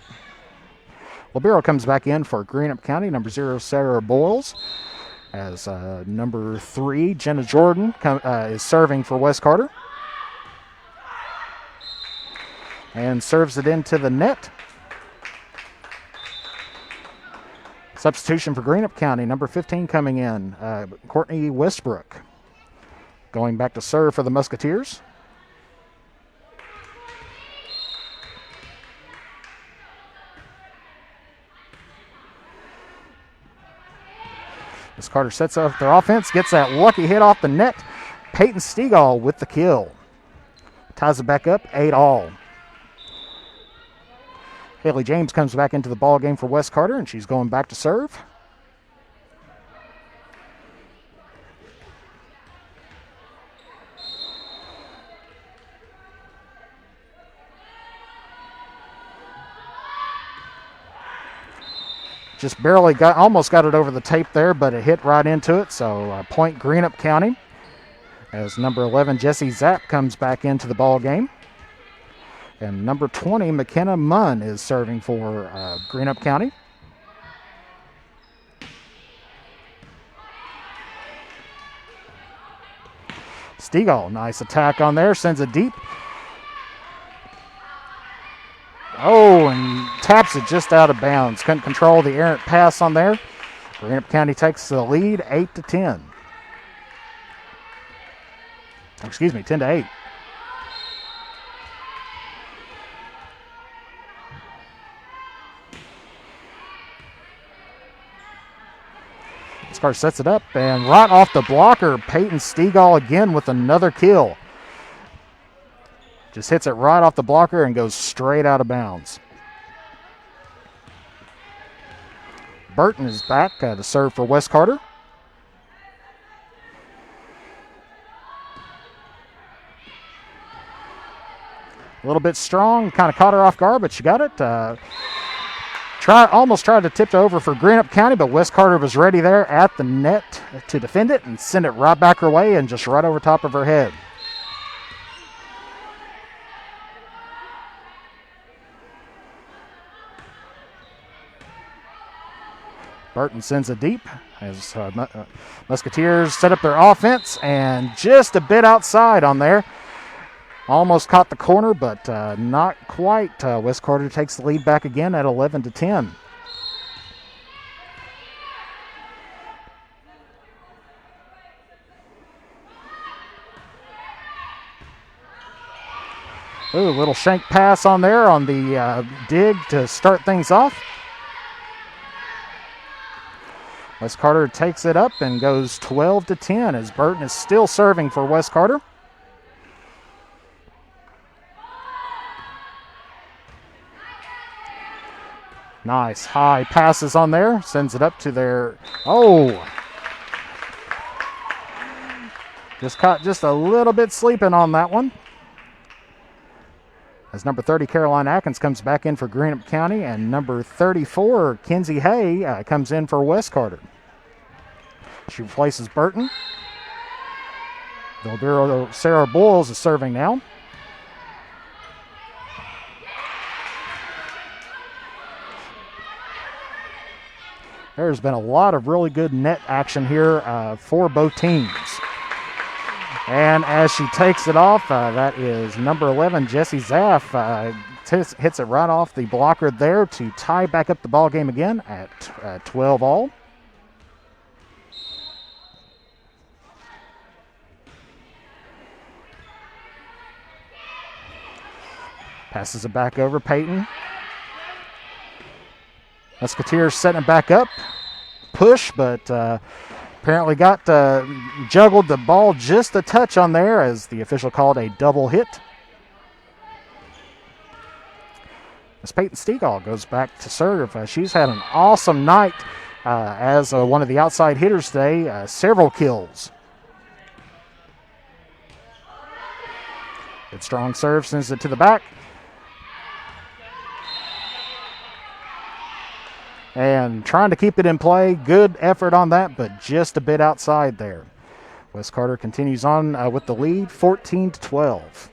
Libero comes back in for Greenup County, number 0, Sarah Boyles. As number 3, Jenna Jordan, is serving for West Carter. And serves it into the net. Substitution for Greenup County, number 15 coming in, Courtney Westbrook. Going back to serve for the Musketeers. As Carter sets up their offense, gets that lucky hit off the net. Peyton Stegall with the kill. Ties it back up, 8-all. Haley James comes back into the ball game for West Carter, and she's going back to serve. Just barely almost got it over the tape there, but it hit right into it. So point Greenup County as number 11 Jessie Zapp comes back into the ball game, and number 20 McKenna Munn is serving for Greenup County. Stegall, nice attack on there, sends it deep. Oh, and taps it just out of bounds. Couldn't control the errant pass on there. Greenup County takes the lead, 8-10. Excuse me, 10-8. Scar sets it up, and right off the blocker, Peyton Stegall again with another kill. Just hits it right off the blocker and goes straight out of bounds. Burton is back to serve for West Carter. A little bit strong, kind of caught her off guard, but she got it. Almost tried to tip it over for Greenup County, but West Carter was ready there at the net to defend it and send it right back her way and just right over top of her head. Burton sends it deep as Musketeers set up their offense, and just a bit outside on there. Almost caught the corner, but not quite. West Carter takes the lead back again at 11-10. Ooh, little shank pass on there on the dig to start things off. West Carter takes it up and goes 12-10 as Burton is still serving for West Carter. Nice high passes on there. Sends it up to their... Oh! Just caught just a little bit sleeping on that one. As number 30, Caroline Atkins, comes back in for Greenup County, and number 34, Kenzie Hay, comes in for West Carter. She replaces Burton. The Sarah Boyles is serving now. There's been a lot of really good net action here for both teams. And as she takes it off, that is number 11, Jessie Zaff, hits it right off the blocker there to tie back up the ball game again at 12-all. Passes it back over Peyton. Musketeers setting it back up. Push, but apparently got juggled the ball just a touch on there as the official called a double hit. As Peyton Stegall goes back to serve. She's had an awesome night as one of the outside hitters today. Several kills. Good strong serve, sends it to the back. And trying to keep it in play. Good effort on that, but just a bit outside there. West Carter continues on with the lead, 14-12.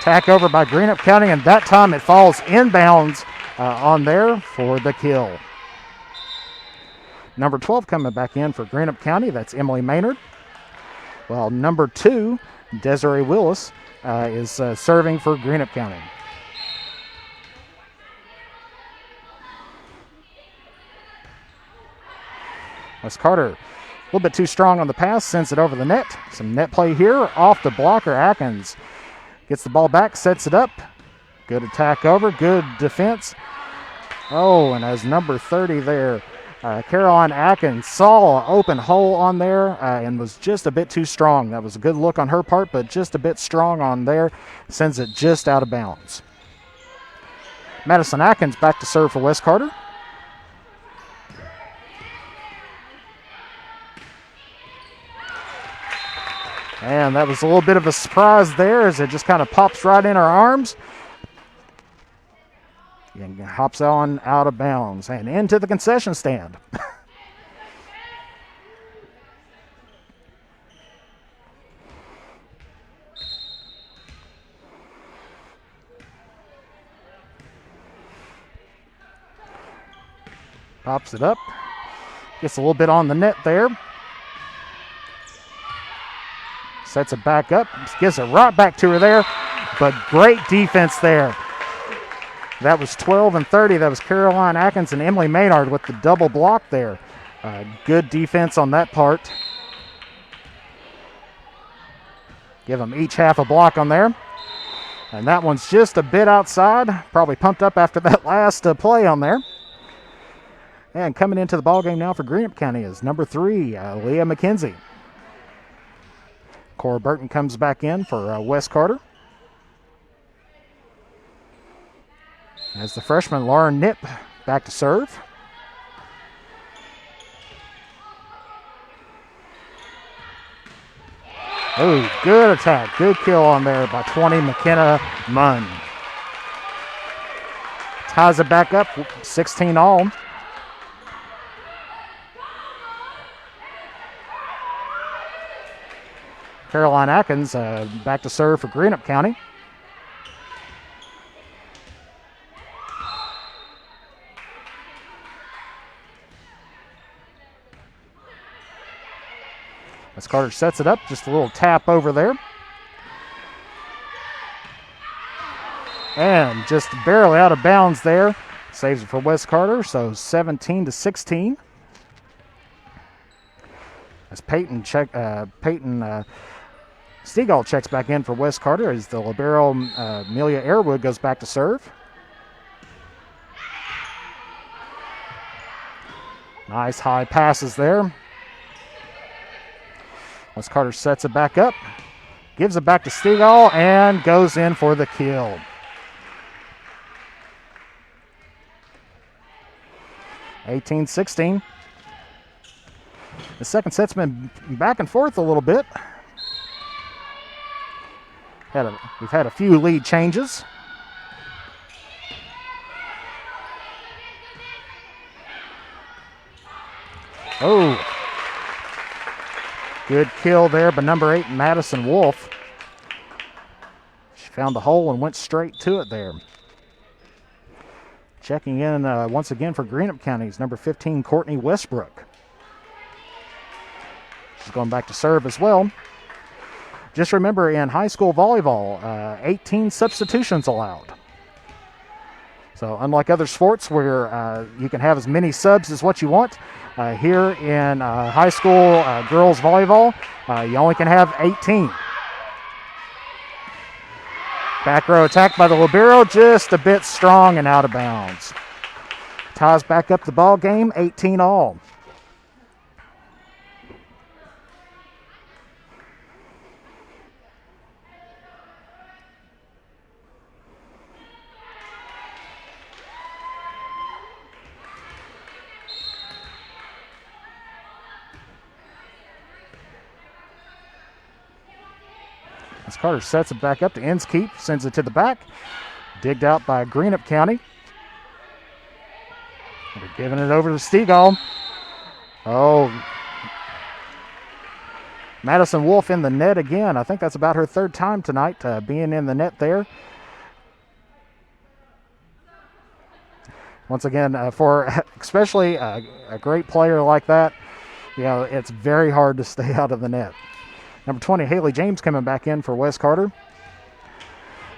Tack over by Greenup County, and that time it falls inbounds on there for the kill. Number 12 coming back in for Greenup County, that's Emily Maynard. While number 2, Desiree Willis, is serving for Greenup County. Wes Carter, a little bit too strong on the pass, sends it over the net. Some net play here, off the blocker. Atkins gets the ball back, sets it up. Good attack over, good defense. Oh, and as number 30 there, Caroline Atkins saw an open hole on there and was just a bit too strong. That was a good look on her part, but just a bit strong on there. Sends it just out of bounds. Madison Atkins back to serve for Wes Carter. And that was a little bit of a surprise there as it just kind of pops right in her arms. And hops on out of bounds and into the concession stand. Pops it up. Gets a little bit on the net there. Sets it back up. Gives it right back to her there. But great defense there. That was 12 and 30. That was Caroline Atkins and Emily Maynard with the double block there. Good defense on that part. Give them each half a block on there. And that one's just a bit outside. Probably pumped up after that last play on there. And coming into the ballgame now for Greenup County is number 3, Leah McKenzie. Cora Burton comes back in for Wes Carter. As the freshman Lauren Knipp back to serve. Oh, good attack. Good kill on there by 20, McKenna Munn. Ties it back up, 16 all. Caroline Atkins back to serve for Greenup County. As Carter sets it up, just a little tap over there. And just barely out of bounds there. Saves it for Wes Carter, so 17-16. As Peyton Stegall checks back in for Wes Carter as the libero Amelia Airwood goes back to serve. Nice high passes there. Wes Carter sets it back up, gives it back to Stegall, and goes in for the kill. (18-16). The second set's been back and forth a little bit. We've had a few lead changes. Oh. Good kill there by number 8, Madison Wolf. She found the hole and went straight to it there. Checking in once again for Greenup County's number 15, Courtney Westbrook. She's going back to serve as well. Just remember, in high school volleyball, 18 substitutions allowed. So unlike other sports where you can have as many subs as what you want, here in high school girls volleyball, you only can have 18. Back row attack by the libero, just a bit strong and out of bounds. Ties back up the ball game, 18 all. As Carter sets it back up to Inskeep, sends it to the back. Digged out by Greenup County. They're giving it over to Stegall. Oh. Madison Wolf in the net again. I think that's about her third time tonight being in the net there. Once again, for especially a great player like that, it's very hard to stay out of the net. Number 20, Haley James coming back in for Wes Carter.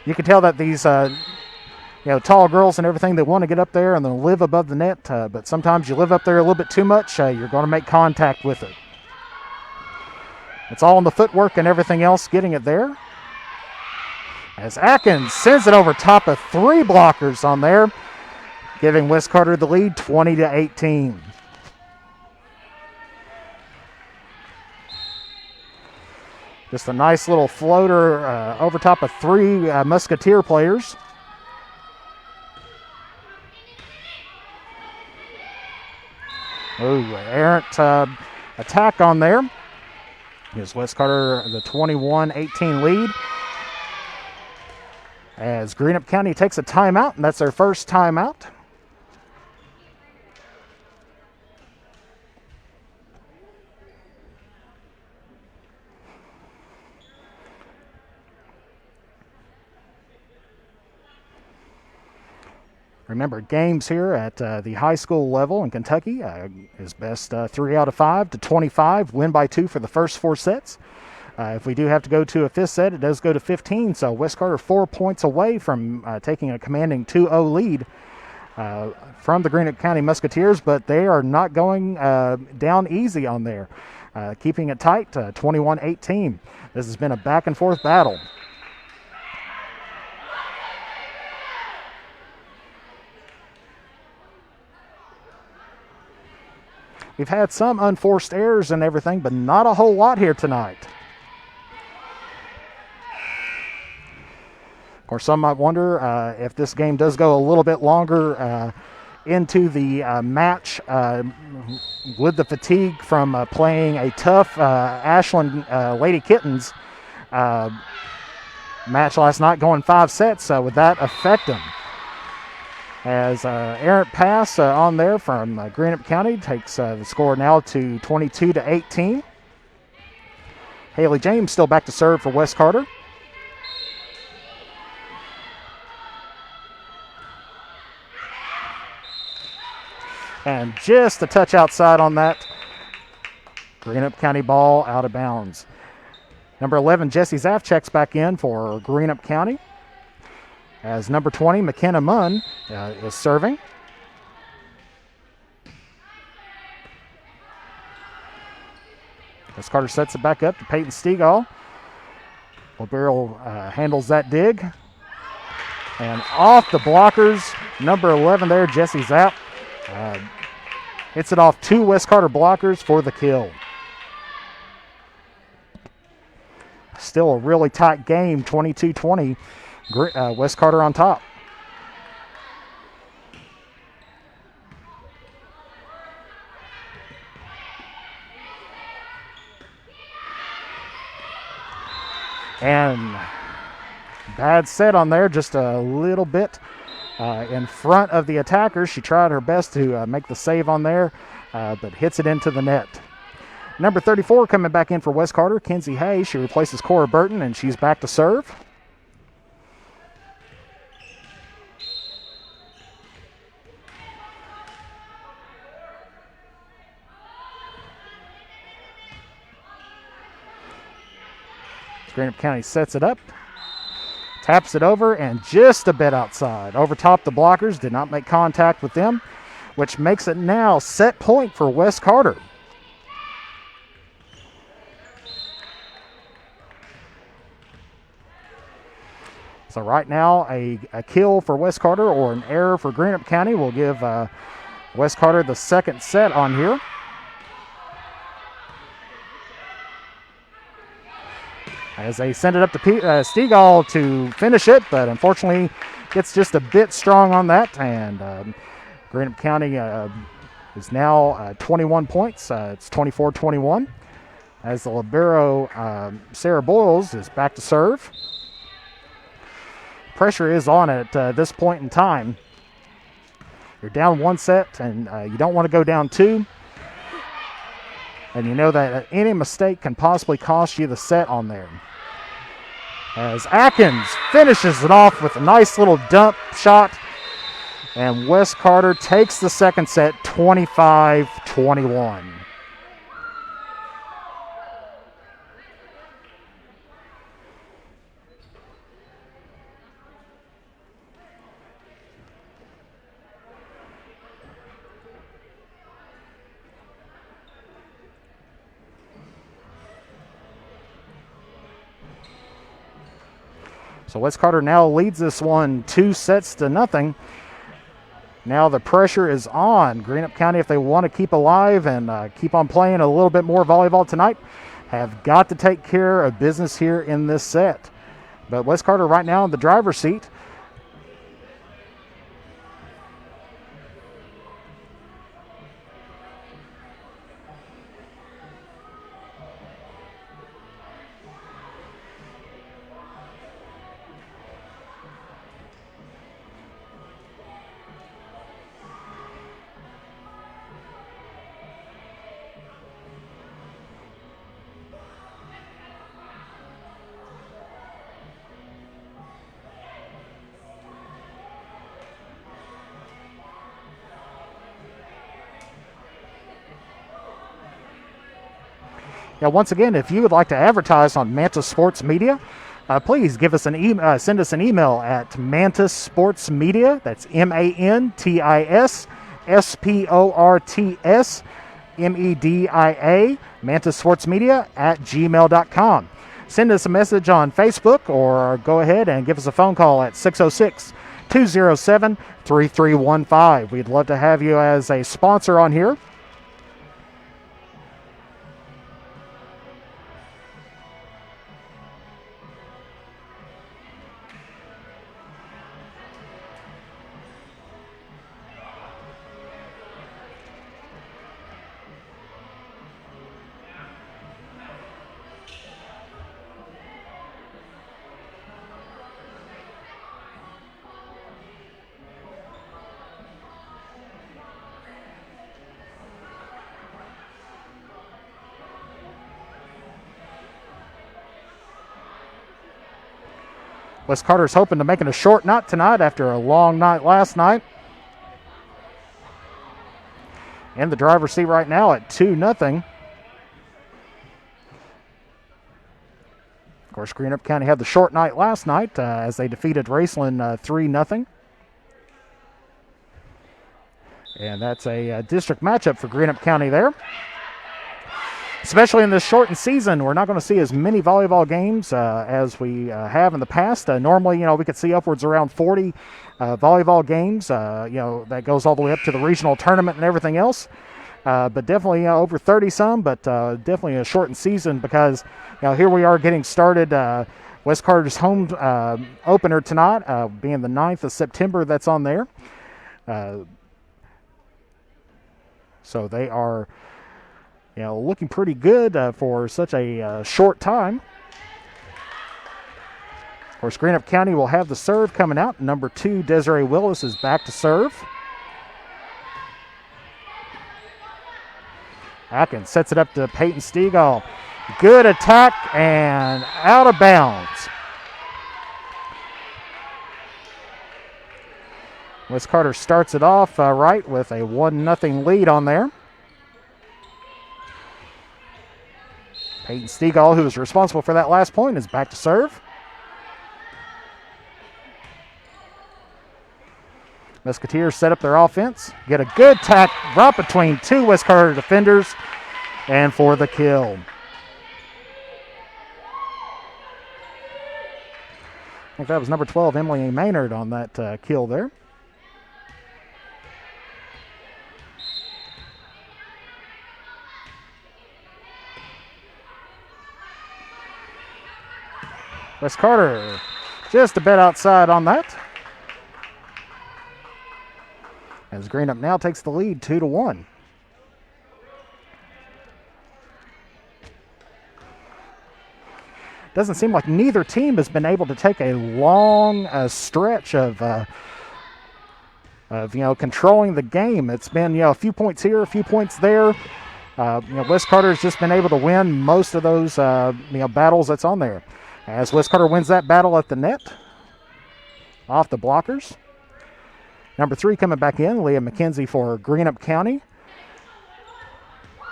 You can tell that these tall girls and everything, they want to get up there and then live above the net, but sometimes you live up there a little bit too much, you're going to make contact with it. It's all in the footwork and everything else getting it there. As Atkins sends it over top of 3 blockers on there, giving Wes Carter the lead 20-18. Just a nice little floater over top of 3 Musketeer players. Ooh, errant attack on there. Gives Wes Carter the 21-18 lead. As Greenup County takes a timeout, and that's their first timeout. Remember, games here at the high school level in Kentucky is best 3 out of 5 to 25, win by 2 for the first 4 sets. If we do have to go to a 5th set, it does go to 15, so Wes Carter 4 points away from taking a commanding 2-0 lead from the Greenup County Musketeers, but they are not going down easy on there, keeping it tight, 21-18. This has been a back-and-forth battle. We've had some unforced errors and everything, but not a whole lot here tonight. Of course, some might wonder if this game does go a little bit longer into the match, with the fatigue from playing a tough Ashland Lady Kittens match last night, going 5 sets, would that affect them? As errant pass on there from Greenup County takes the score now to 22-18. Haley James still back to serve for Wes Carter. And just a touch outside on that. Greenup County ball out of bounds. Number 11, Jesse Zaff checks back in for Greenup County. As number 20, McKenna Munn is serving. As Carter sets it back up to Peyton Stegall. Barrel handles that dig. And off the blockers, number 11 there, Jesse Zapp. Hits it off 2 Wes Carter blockers for the kill. Still a really tight game, 22-20. Wes Carter on top. And bad set on there, just a little bit in front of the attacker. She tried her best to make the save on there, but hits it into the net. Number 34 coming back in for Wes Carter, Kenzie Hay. She replaces Cora Burton, and she's back to serve. Greenup County sets it up, taps it over, and just a bit outside. Over top the blockers, did not make contact with them, which makes it now set point for Wes Carter. So right now, a kill for Wes Carter or an error for Greenup County will give Wes Carter the second set on here. As they send it up to Stegall to finish it, but unfortunately gets just a bit strong on that. And Greenup County is now 21 points. It's 24-21. As the libero, Sarah Boyles, is back to serve. Pressure is on at this point in time. You're down 1 set, and you don't want to go down 2. And you know that any mistake can possibly cost you the set on there. As Atkins finishes it off with a nice little dump shot. And West Carter takes the second set 25-21. So West Carter now leads this one 2-0. Now the pressure is on. Greenup County, if they want to keep alive and keep on playing a little bit more volleyball tonight, have got to take care of business here in this set. But West Carter right now in the driver's seat. Now, once again, if you would like to advertise on Mantis Sports Media, please give us send us an email at Mantis Sports Media. That's MantisSportsMedia, Mantis Sports Media @gmail.com. Send us a message on Facebook or go ahead and give us a phone call at 606-207-3315. We'd love to have you as a sponsor on here. West Carter's hoping to make it a short night tonight after a long night last night. In the driver's seat right now at 2-0. Of course, Greenup County had the short night last night as they defeated Raceland 3-0. And that's a district matchup for Greenup County there. Especially in this shortened season, we're not going to see as many volleyball games as we have in the past. Normally, we could see upwards around 40 volleyball games. That goes all the way up to the regional tournament and everything else. But definitely over 30 some, but definitely a shortened season because here we are getting started. West Carter's home opener tonight, being the 9th of September, that's on there. So they are looking pretty good for such a short time. Of course, Greenup County will have the serve coming out. Number 2, Desiree Willis, is back to serve. Atkins sets it up to Peyton Stegall. Good attack and out of bounds. West Carter starts it off right with a 1-0 lead on there. Peyton Stegall, who was responsible for that last point, is back to serve. Musketeers set up their offense. Get a good tack right between 2 West Carter defenders and for the kill. I think that was number 12, Emily Maynard, on that kill there. West Carter just a bit outside on that. As Greenup now takes the lead 2-1. Doesn't seem like neither team has been able to take a long stretch of controlling the game. It's been a few points here, a few points there. West Carter's just been able to win most of those battles that's on there. As West Carter wins that battle at the net, off the blockers. Number 3 coming back in, Leah McKenzie for Greenup County.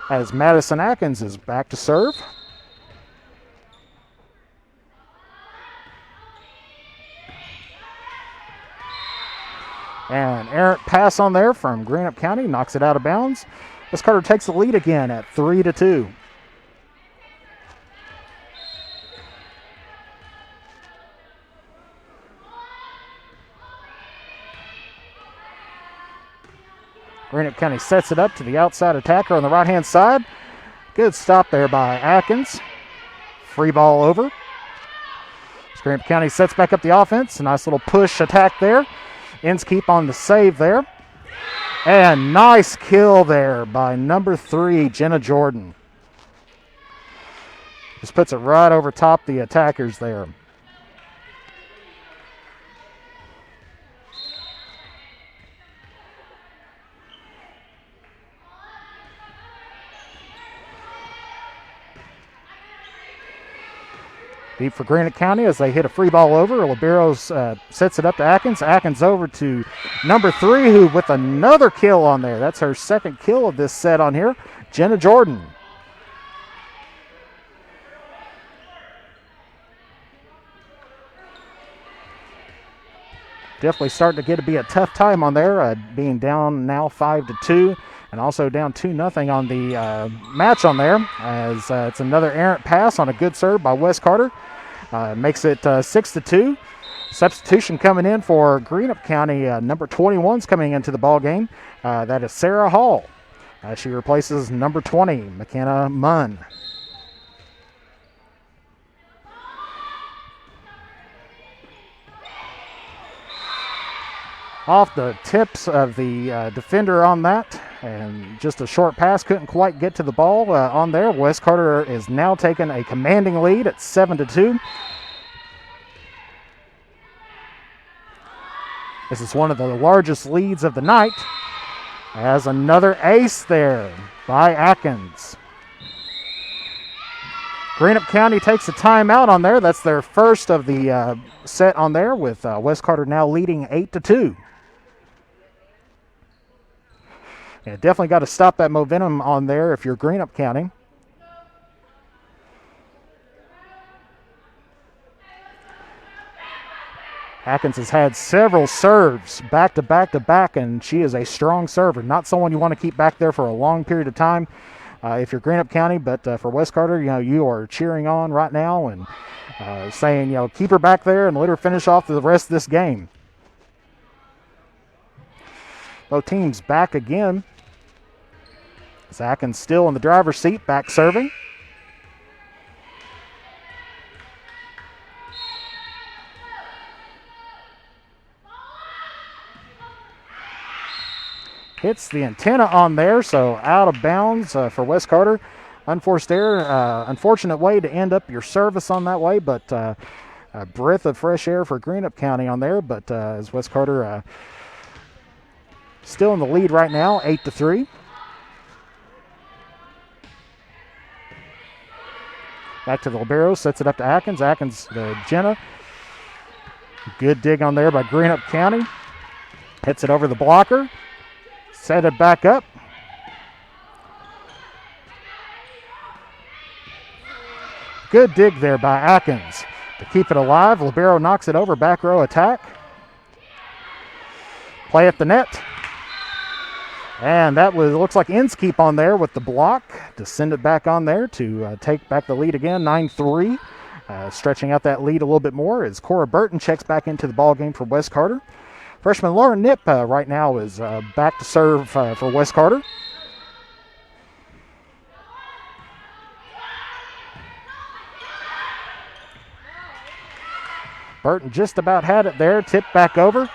As Madison Atkins is back to serve. And errant pass on there from Greenup County, knocks it out of bounds. West Carter takes the lead again at 3-2. Greenup County sets it up to the outside attacker on the right-hand side. Good stop there by Atkins. Free ball over. Greenup County sets back up the offense. A nice little push attack there. Inskeep on the save there. And nice kill there by number 3, Jenna Jordan. Just puts it right over top the attackers there. Deep for Greenup County as they hit a free ball over. Liberos sets it up to Atkins. Atkins over to number 3, who with another kill on there. That's her second kill of this set on here, Jenna Jordan. Definitely starting to get to be a tough time on there, being down now 5-2. And also down 2-0 on the match on there, as it's another errant pass on a good serve by West Carter. Makes it 6-2. Substitution coming in for Greenup County. Number 21's coming into the ball game. That is Sarah Hall. She replaces number 20, McKenna Munn. Off the tips of the defender on that, and just a short pass, couldn't quite get to the ball on there. West Carter is now taking a commanding lead at 7-2. This is one of the largest leads of the night, as another ace there by Atkins. Greenup County takes a timeout on there. That's their first of the set on there, with West Carter now leading 8-2. Yeah, definitely got to stop that momentum on there if you're Greenup County. Atkins has had several serves back to back, and she is a strong server. Not someone you want to keep back there for a long period of time if you're Greenup County, but for West Carter, you are cheering on right now and saying, keep her back there and let her finish off the rest of this game. Both teams back again. Atkins still in the driver's seat, back serving. Hits the antenna on there, so out of bounds for West Carter. Unforced error, unfortunate way to end up your service on that way, but a breath of fresh air for Greenup County on there. But as West Carter still in the lead right now, 8-3. Back to the libero, sets it up to Atkins. Atkins to Jenna. Good dig on there by Greenup County. Hits it over the blocker. Set it back up. Good dig there by Atkins to keep it alive. Libero knocks it over, back row attack. Play at the net. And that looks like Inskeep on there with the block to send it back on there to take back the lead again, 9-3. Stretching out that lead a little bit more as Cora Burton checks back into the ball game for West Carter. Freshman Lauren Nip right now is back to serve for West Carter. Burton just about had it there, tipped back over.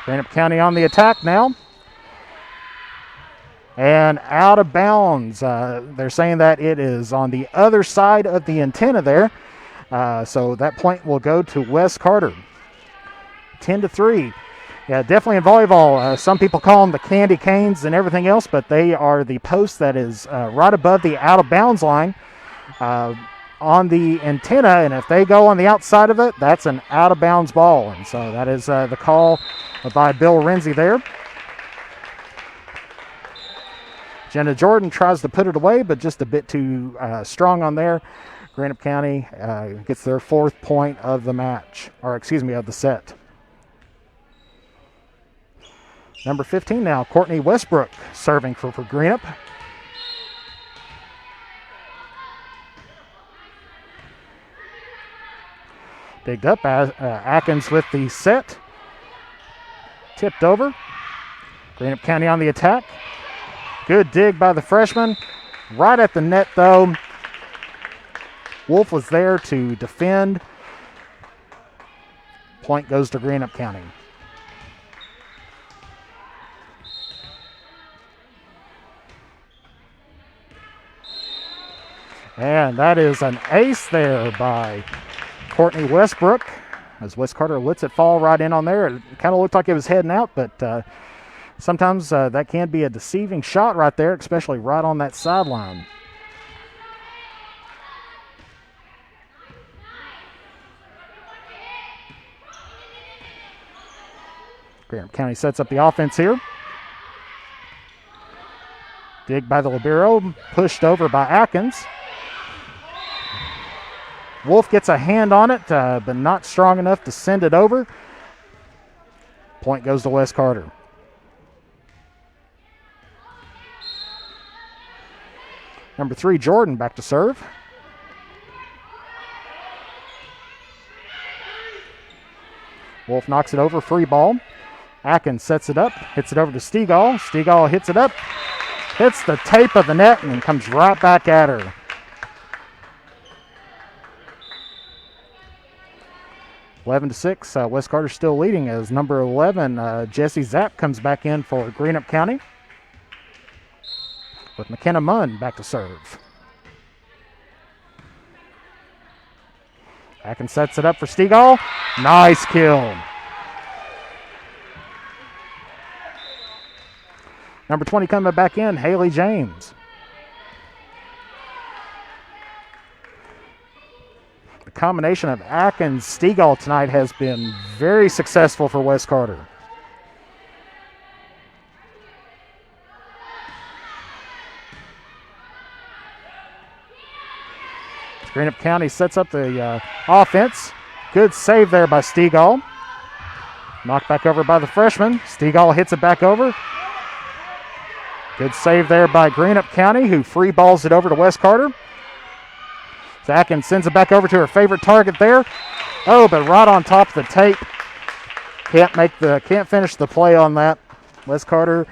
Greenup County on the attack now. And out of bounds. They're saying that it is on the other side of the antenna there. So that point will go to West Carter. 10-3. Yeah, definitely in volleyball. Some people call them the candy canes and everything else, but they are the post that is right above the out of bounds line. on the antenna, and if they go on the outside of it, that's an out-of-bounds ball. And so that is the call by Bill Renzi there. Jenna Jordan tries to put it away, but just a bit too strong on there. Greenup County gets their 4th point of the match, or excuse me, of the set. Number 15 now, Courtney Westbrook serving for Greenup. Digged up, Atkins with the set. Tipped over. Greenup County on the attack. Good dig by the freshman. Right at the net, though. Wolf was there to defend. Point goes to Greenup County. And that is an ace there by Courtney Westbrook, as Wes Carter lets it fall right in on there. It kind of looked like it was heading out, but sometimes that can be a deceiving shot right there, especially right on that sideline. Greenup County sets up the offense here. Dig by the libero, pushed over by Atkins. Wolf gets a hand on it, but not strong enough to send it over. Point goes to Wes Carter. Number 3, Jordan, back to serve. Wolf knocks it over, free ball. Atkins sets it up, hits it over to Stegall. Stegall hits it up, hits the tape of the net, and comes right back at her. Eleven to 6. Wes Carter still leading as number 11, Jesse Zapp, comes back in for Greenup County. With McKenna Munn back to serve. Atkins sets it up for Stegall. Nice kill. Number 20 coming back in, Haley James. The combination of Atkins, Stegall tonight has been very successful for Wes Carter. Greenup County sets up the offense. Good save there by Stegall. Knocked back over by the freshman. Stegall hits it back over. Good save there by Greenup County, who free balls it over to Wes Carter. Atkins sends it back over to her favorite target there. Oh, but right on top of the tape. Can't finish the play on that. Wes Carter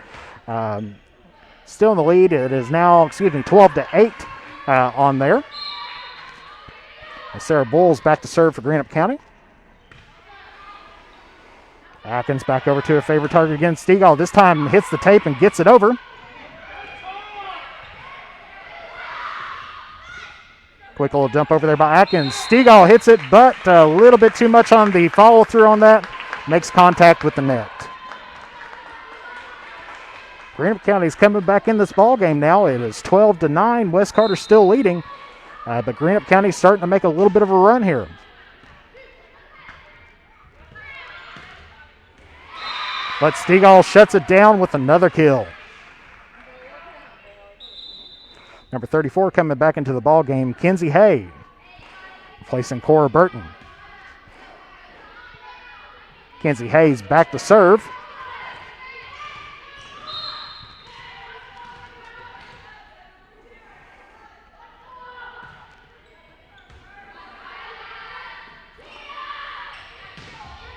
still in the lead. It is now, 12 to 8 on there. Sarah Bulls back to serve for Greenup County. Atkins back over to her favorite target again. Stegall this time hits the tape and gets it over. Quick little dump over there by Atkins. Stegall hits it, but a little bit too much on the follow through on that. Makes contact with the net. Greenup County's coming back in this ball game now. It is 12 to 9. Wes Carter still leading. But Greenup County's starting to make a little bit of a run here. But Stegall shuts it down with another kill. Number 34 coming back into the ball game, Kenzie Hay, replacing Cora Burton. Kenzie Hay's back to serve.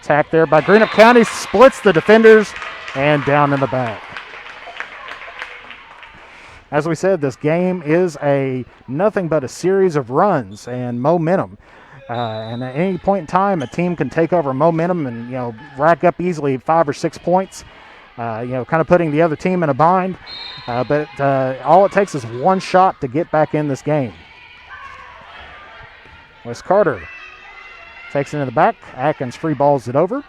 Attack there by Greenup County, splits the defenders and down in the back. As we said, this game is nothing but a series of runs and momentum. And at any point in time, a team can take over momentum and, rack up easily 5 or 6 points, kind of putting the other team in a bind. But all it takes is one shot to get back in this game. Wes Carter takes it into the back. Atkins free balls it over.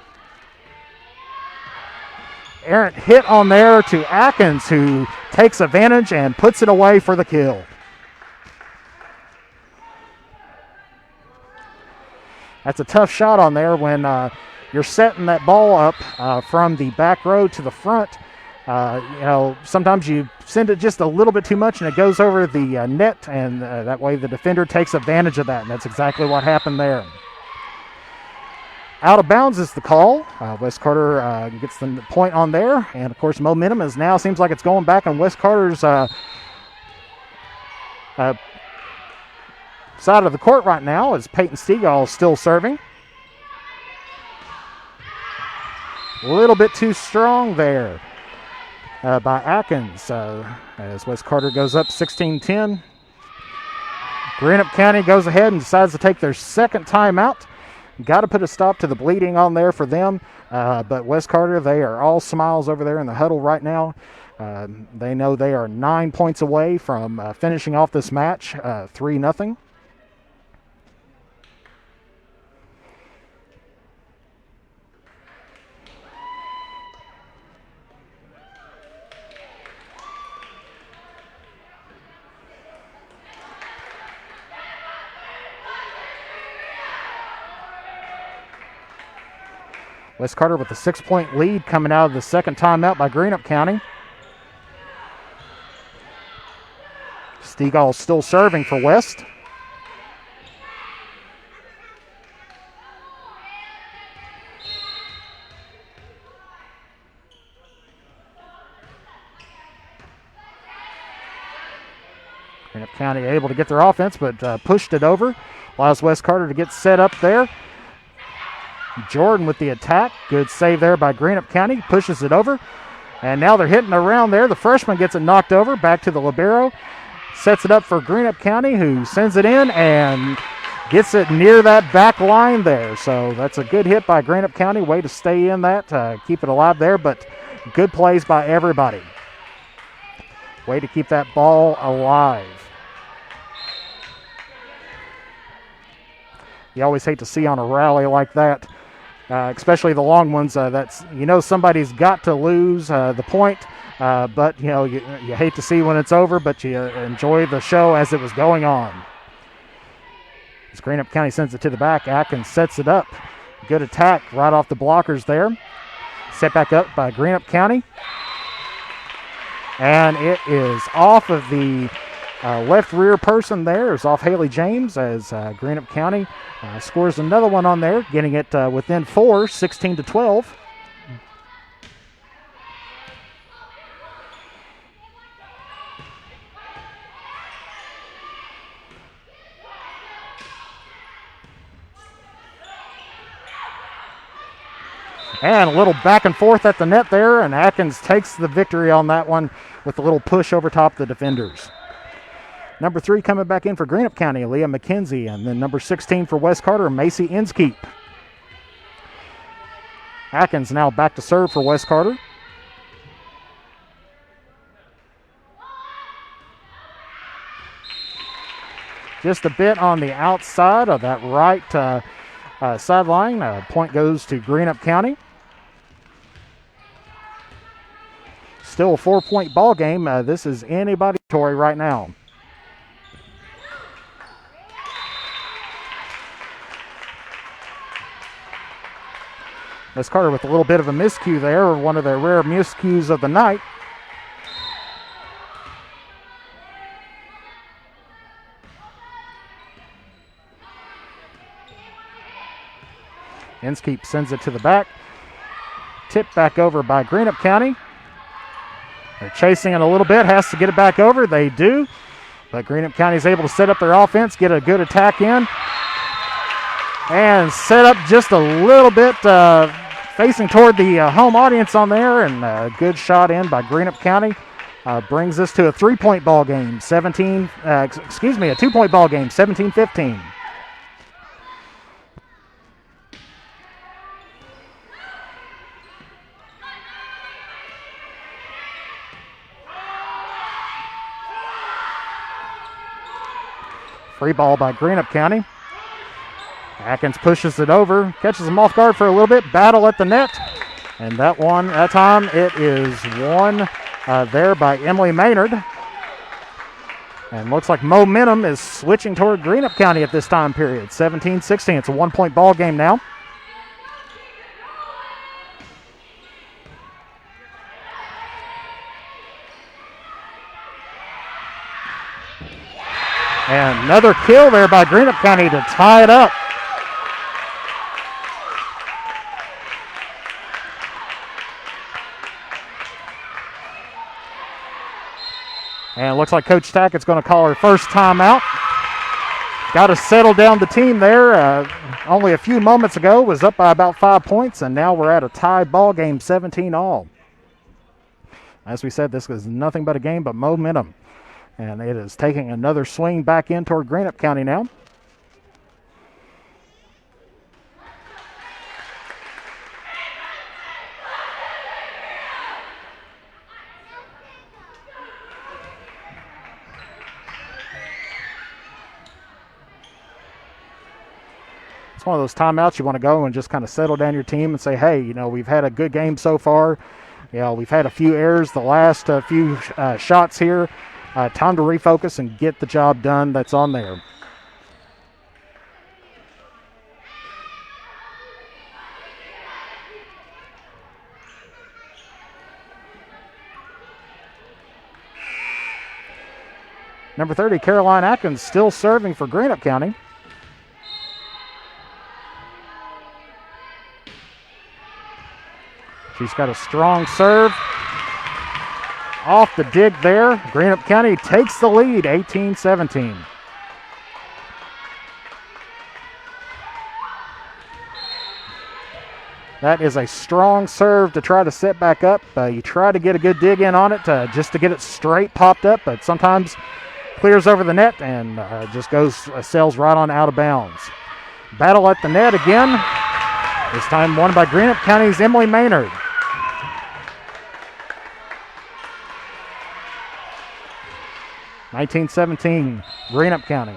Errant hit on there to Atkins, who takes advantage and puts it away for the kill. That's a tough shot on there when you're setting that ball up from the back row to the front. Sometimes you send it just a little bit too much and it goes over the net, and that way the defender takes advantage of that, and that's exactly what happened there. Out of bounds is the call. West Carter gets the point on there, and of course momentum is now seems like it's going back on West Carter's side of the court right now, as Peyton Stegall is still serving. A little bit too strong there by Atkins as West Carter goes up 16-10. Greenup County goes ahead and decides to take their second timeout. Got to put a stop to the bleeding on there for them, but West Carter, they are all smiles over there in the huddle right now. They know they are 9 points away from finishing off this match 3-0. West Carter with a 6-point lead coming out of the second timeout by Greenup County. Stegall still serving for West. Greenup County able to get their offense, but pushed it over. Allows West Carter to get set up there. Jordan with the attack. Good save there by Greenup County. Pushes it over. And now they're hitting around there. The freshman gets it knocked over. Back to the libero. Sets it up for Greenup County, who sends it in and gets it near that back line there. So that's a good hit by Greenup County. Way to stay in that. Keep it alive there. But good plays by everybody. Way to keep that ball alive. You always hate to see on a rally like that, especially the long ones. That's somebody's got to lose the point, but you hate to see when it's over, but you enjoy the show as it was going on. As Greenup County sends it to the back, Atkins sets it up. Good attack right off the blockers there. Set back up by Greenup County, and it is off of the left rear person there. It's off Haley James as Greenup County scores another one on there, getting it within 4, 16-12. And a little back and forth at the net there, and Atkins takes the victory on that one with a little push over top the defenders. Number 3 coming back in for Greenup County, Leah McKenzie. And then number 16 for West Carter, Macy Inskeep. Atkins now back to serve for West Carter. Just a bit on the outside of that right sideline. Point goes to Greenup County. Still a 4-point ball game. This is anybody's territory right now. West Carter with a little bit of a miscue there, one of the rare miscues of the night. Inskeep sends it to the back. Tipped back over by Greenup County. They're chasing it a little bit, has to get it back over. They do, but Greenup County is able to set up their offense, get a good attack in, and set up just a little bit facing toward the home audience on there, and a good shot in by Greenup County. Brings us to a 3-point ball game, a 2-point ball game, 17-15. Free ball by Greenup County. Atkins pushes it over, catches him off guard for a little bit, battle at the net. And that time it is won there by Emily Maynard. And looks like momentum is switching toward Greenup County at this time period. 17-16. It's a 1-point ball game now. And another kill there by Greenup County to tie it up. And it looks like Coach Tackett's going to call her first timeout. Got to settle down the team there. Only a few moments ago was up by about 5 points, and now we're at a tie ball game, 17-all. As we said, this is nothing but a game but momentum. And it is taking another swing back in toward Greenup County now. It's one of those timeouts you want to go and just kind of settle down your team and say, hey, you know, we've had a good game so far. You know, we've had a few errors the last few shots here. Time to refocus and get the job done that's on there. Number 30, Caroline Atkins, still serving for Greenup County. She's got a strong serve. Off the dig there. Greenup County takes the lead, 18-17. That is a strong serve to try to set back up. You try to get a good dig in on it just to get it straight popped up, but sometimes clears over the net and just sails right on out of bounds. Battle at the net again. This time won by Greenup County's Emily Maynard. (19-17), Greenup County.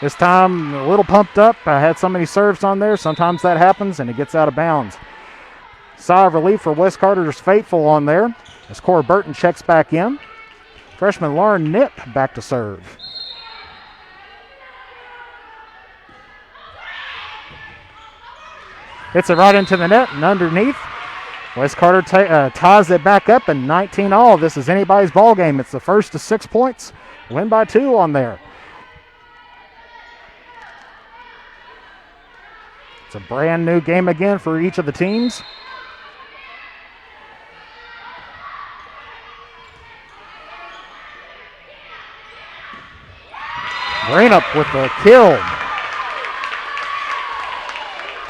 This time a little pumped up. I had so many serves on there. Sometimes that happens and it gets out of bounds. Sigh of relief for West Carter's faithful on there as Cora Burton checks back in. Freshman Lauren Nip back to serve. Hits it right into the net and underneath. West Carter ties it back up, and 19-all. This is anybody's ball game. It's the first to 6 points. Win by 2 on there. It's a brand new game again for each of the teams. Greenup with the kill.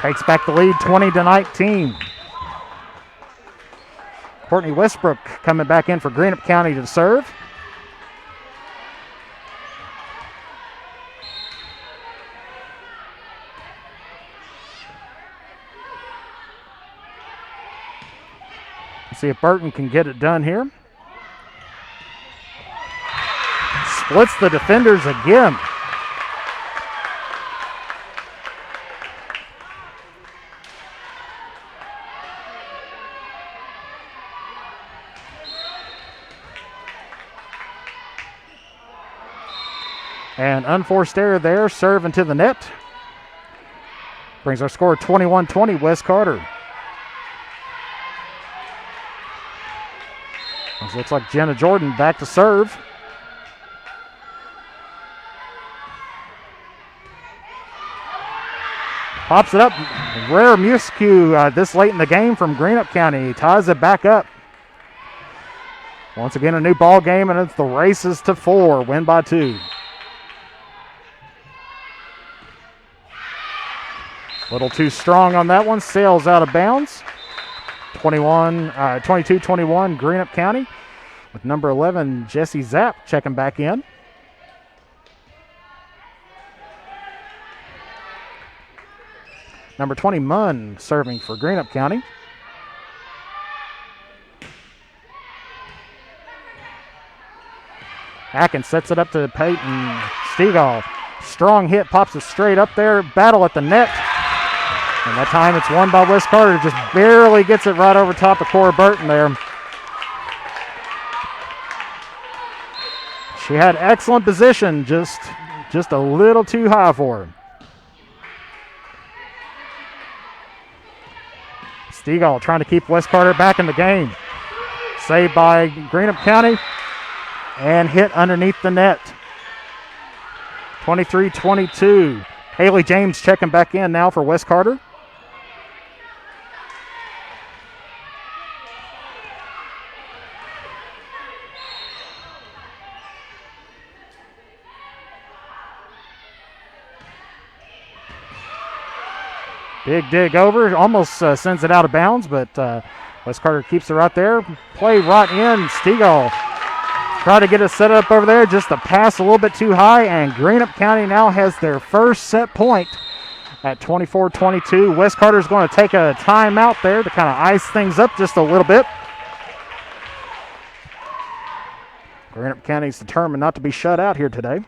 Takes back the lead 20-19. Courtney Westbrook coming back in for Greenup County to serve. Let's see if Burton can get it done here. Splits the defenders again. And unforced error there, serve into the net. Brings our score 21-20, West Carter. This looks like Jenna Jordan back to serve. Pops it up. Rare miscue this late in the game from Greenup County. Ties it back up. Once again, a new ball game, and it's the races to 4. Win by 2. Little too strong on that one. Sails out of bounds. 22-21 Greenup County with number 11 Jesse Zapp checking back in. Number 20 Munn serving for Greenup County. Atkins sets it up to Peyton Stegall. Strong hit, pops it straight up there. Battle at the net. And that time it's won by West Carter. Just barely gets it right over top of Cora Burton there. She had excellent position, just a little too high for her. Stegall trying to keep West Carter back in the game. Saved by Greenup County and hit underneath the net. 23-22. Haley James checking back in now for West Carter. Big dig over, almost sends it out of bounds, but West Carter keeps it right there. Play right in. Stegall try to get it set up over there, just a pass a little bit too high, and Greenup County now has their first set point at 24-22. West Carter's going to take a timeout there to kind of ice things up just a little bit. Greenup County's determined not to be shut out here today.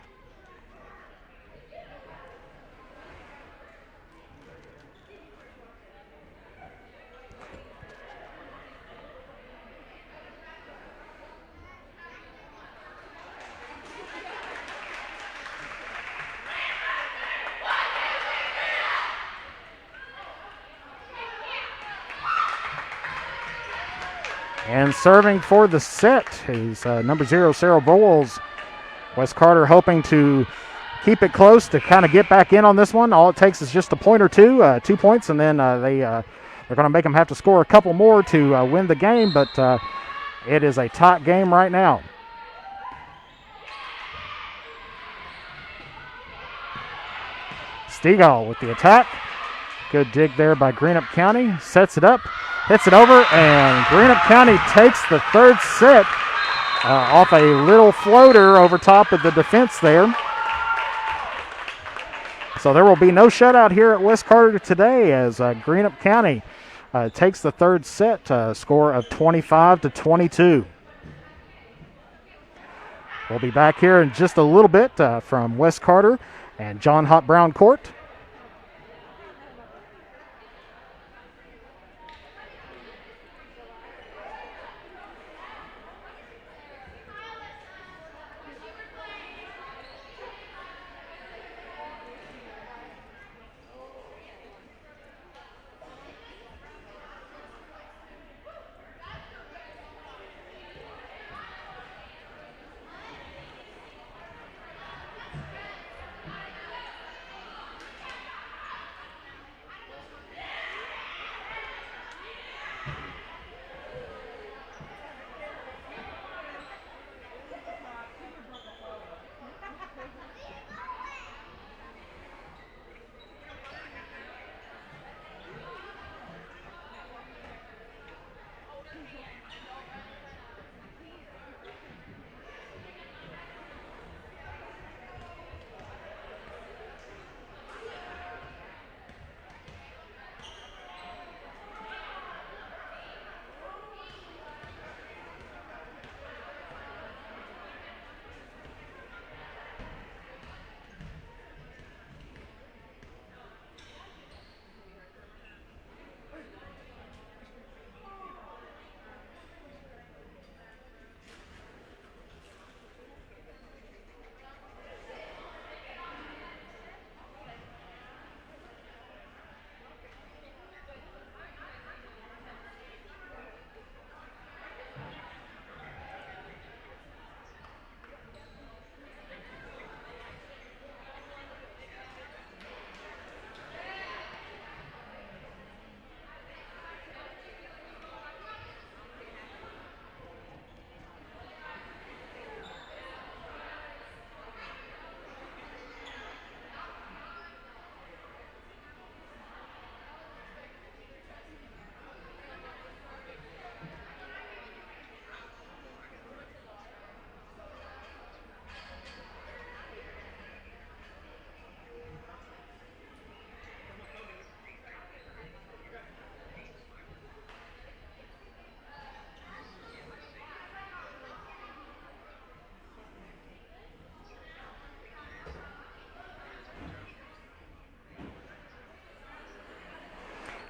And serving for the set is number 0, Sarah Bowles. West Carter hoping to keep it close to kind of get back in on this one. All it takes is just a point or two, 2 points, and then they're going to make them have to score a couple more to win the game, but it is a tight game right now. Stegall with the attack. Good dig there by Greenup County. Sets it up. Hits it over, and Greenup County takes the third set off a little floater over top of the defense there. So there will be no shutout here at West Carter today as Greenup County takes the third set, score of 25-22. We'll be back here in just a little bit from West Carter and John Hott Brown Court.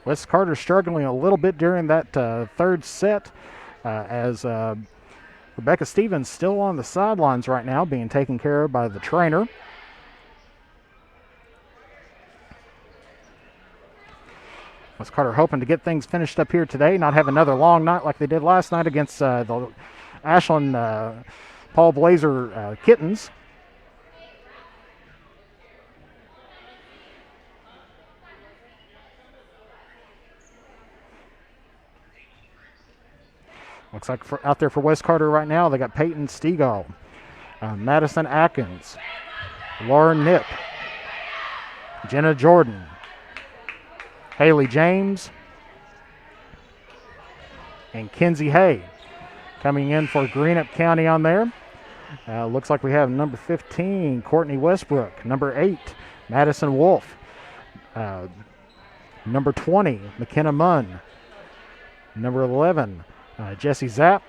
Wes Carter struggling a little bit during that third set as Rebecca Stevens still on the sidelines right now, being taken care of by the trainer. Wes Carter hoping to get things finished up here today, not have another long night like they did last night against the Ashland Paul Blazer Kittens. Looks like out there for Wes Carter right now, they got Peyton Stegall, Madison Atkins, Lauren Knipp, Jenna Jordan, Haley James, and Kenzie Hay coming in for Greenup County on there. Looks like we have number 15, Courtney Westbrook, number 8, Madison Wolf, number 20, McKenna Munn, number 11, Jesse Zapp,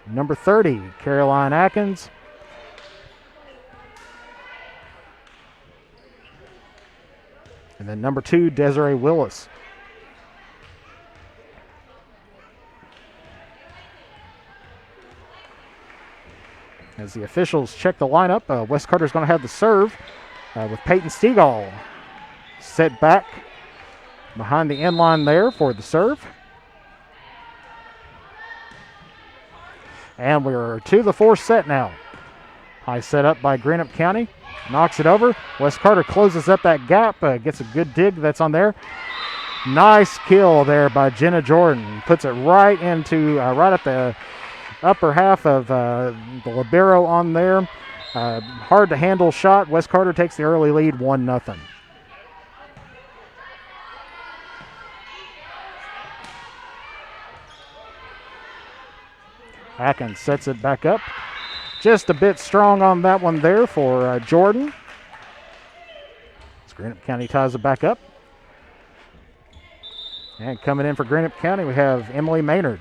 number 30, Caroline Atkins, and then number 2, Desiree Willis. As the officials check the lineup, Wes Carter's going to have the serve with Peyton Stegall set back behind the end line there for the serve. And we're to the fourth set now. High set up by Greenup County. Knocks it over. Wes Carter closes up that gap. Gets a good dig that's on there. Nice kill there by Jenna Jordan. Puts it right into, right at the upper half of the libero on there. Hard to handle shot. Wes Carter takes the early lead 1-0. Atkins sets it back up. Just a bit strong on that one there for Jordan. Greenup County ties it back up. And coming in for Greenup County, we have Emily Maynard.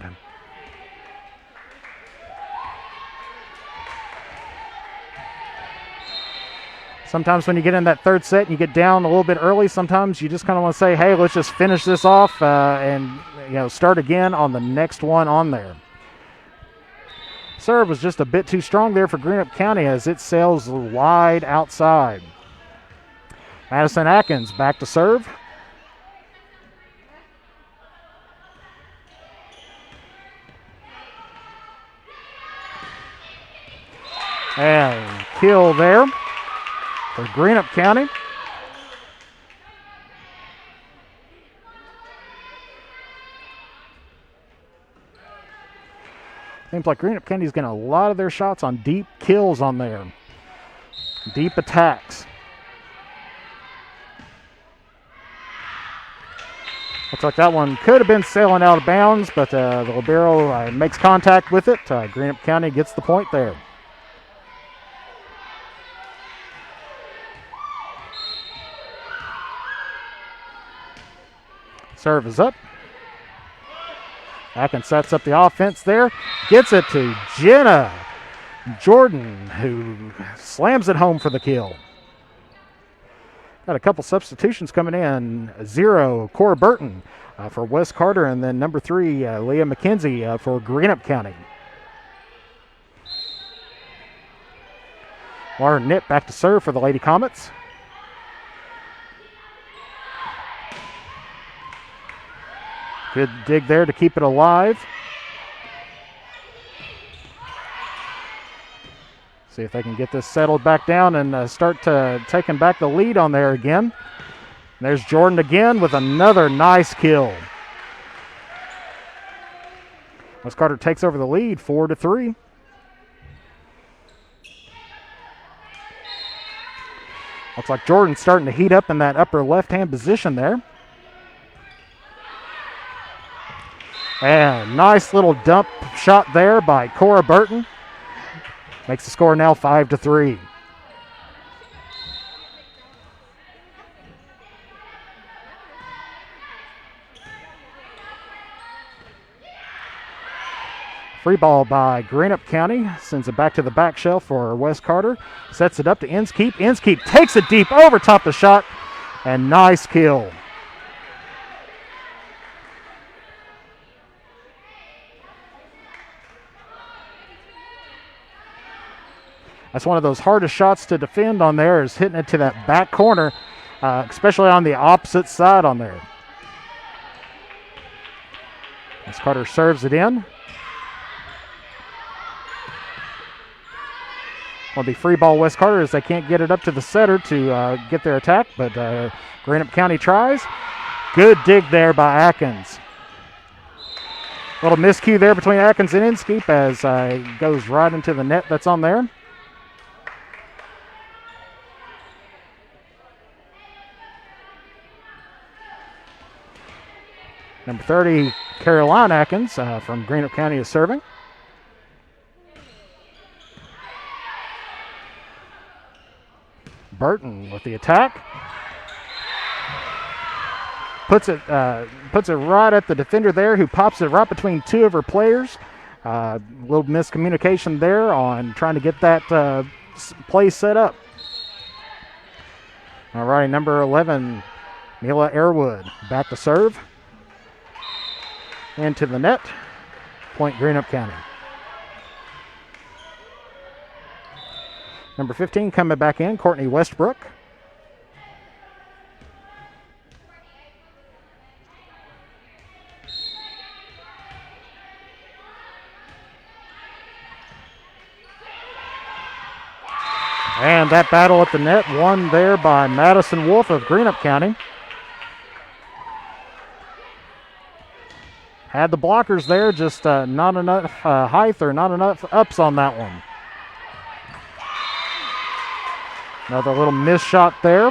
Sometimes when you get in that third set and you get down a little bit early, sometimes you just kind of want to say, hey, let's just finish this off and start again on the next one on there. Serve was just a bit too strong there for Greenup County as it sails wide outside. Madison Atkins back to serve. And kill there for Greenup County. Seems like Greenup County's getting a lot of their shots on deep kills on there. Deep attacks. Looks like that one could have been sailing out of bounds, but the libero makes contact with it. Greenup County gets the point there. Serve is up. Atkins sets up the offense there. Gets it to Jenna Jordan, who slams it home for the kill. Got a couple substitutions coming in. 0, Cora Burton for Wes Carter, and then number 3, Leah McKenzie for Greenup County. Lauren Knipp back to serve for the Lady Comets. Good dig there to keep it alive. See if they can get this settled back down and start taking back the lead on there again. There's Jordan again with another nice kill. Wes Carter takes over the lead, 4-3. Looks like Jordan's starting to heat up in that upper left-hand position there. And nice little dump shot there by Cora Burton. Makes the score now 5-3. Free ball by Greenup County. Sends it back to the back shelf for Wes Carter. Sets it up to Inskeep. Inskeep takes it deep over top the shot. And nice kill. That's one of those hardest shots to defend on there, is hitting it to that back corner, especially on the opposite side on there. As Carter serves it in. Will be free ball West Carter as they can't get it up to the setter to get their attack, but Greenup County tries. Good dig there by Atkins. Little miscue there between Atkins and Inskeep as it goes right into the net that's on there. Number 30, Caroline Atkins from Greenup County is serving. Burton with the attack. Puts it right at the defender there, who pops it right between two of her players. A little miscommunication there on trying to get that play set up. All right, number 11, Mila Airwood, back to serve. Into the net. Point Greenup County. Number 15 coming back in, Courtney Westbrook. And that battle at the net won there by Madison Wolf of Greenup County. Had the blockers there, just not enough height or not enough ups on that one. Another little miss shot there.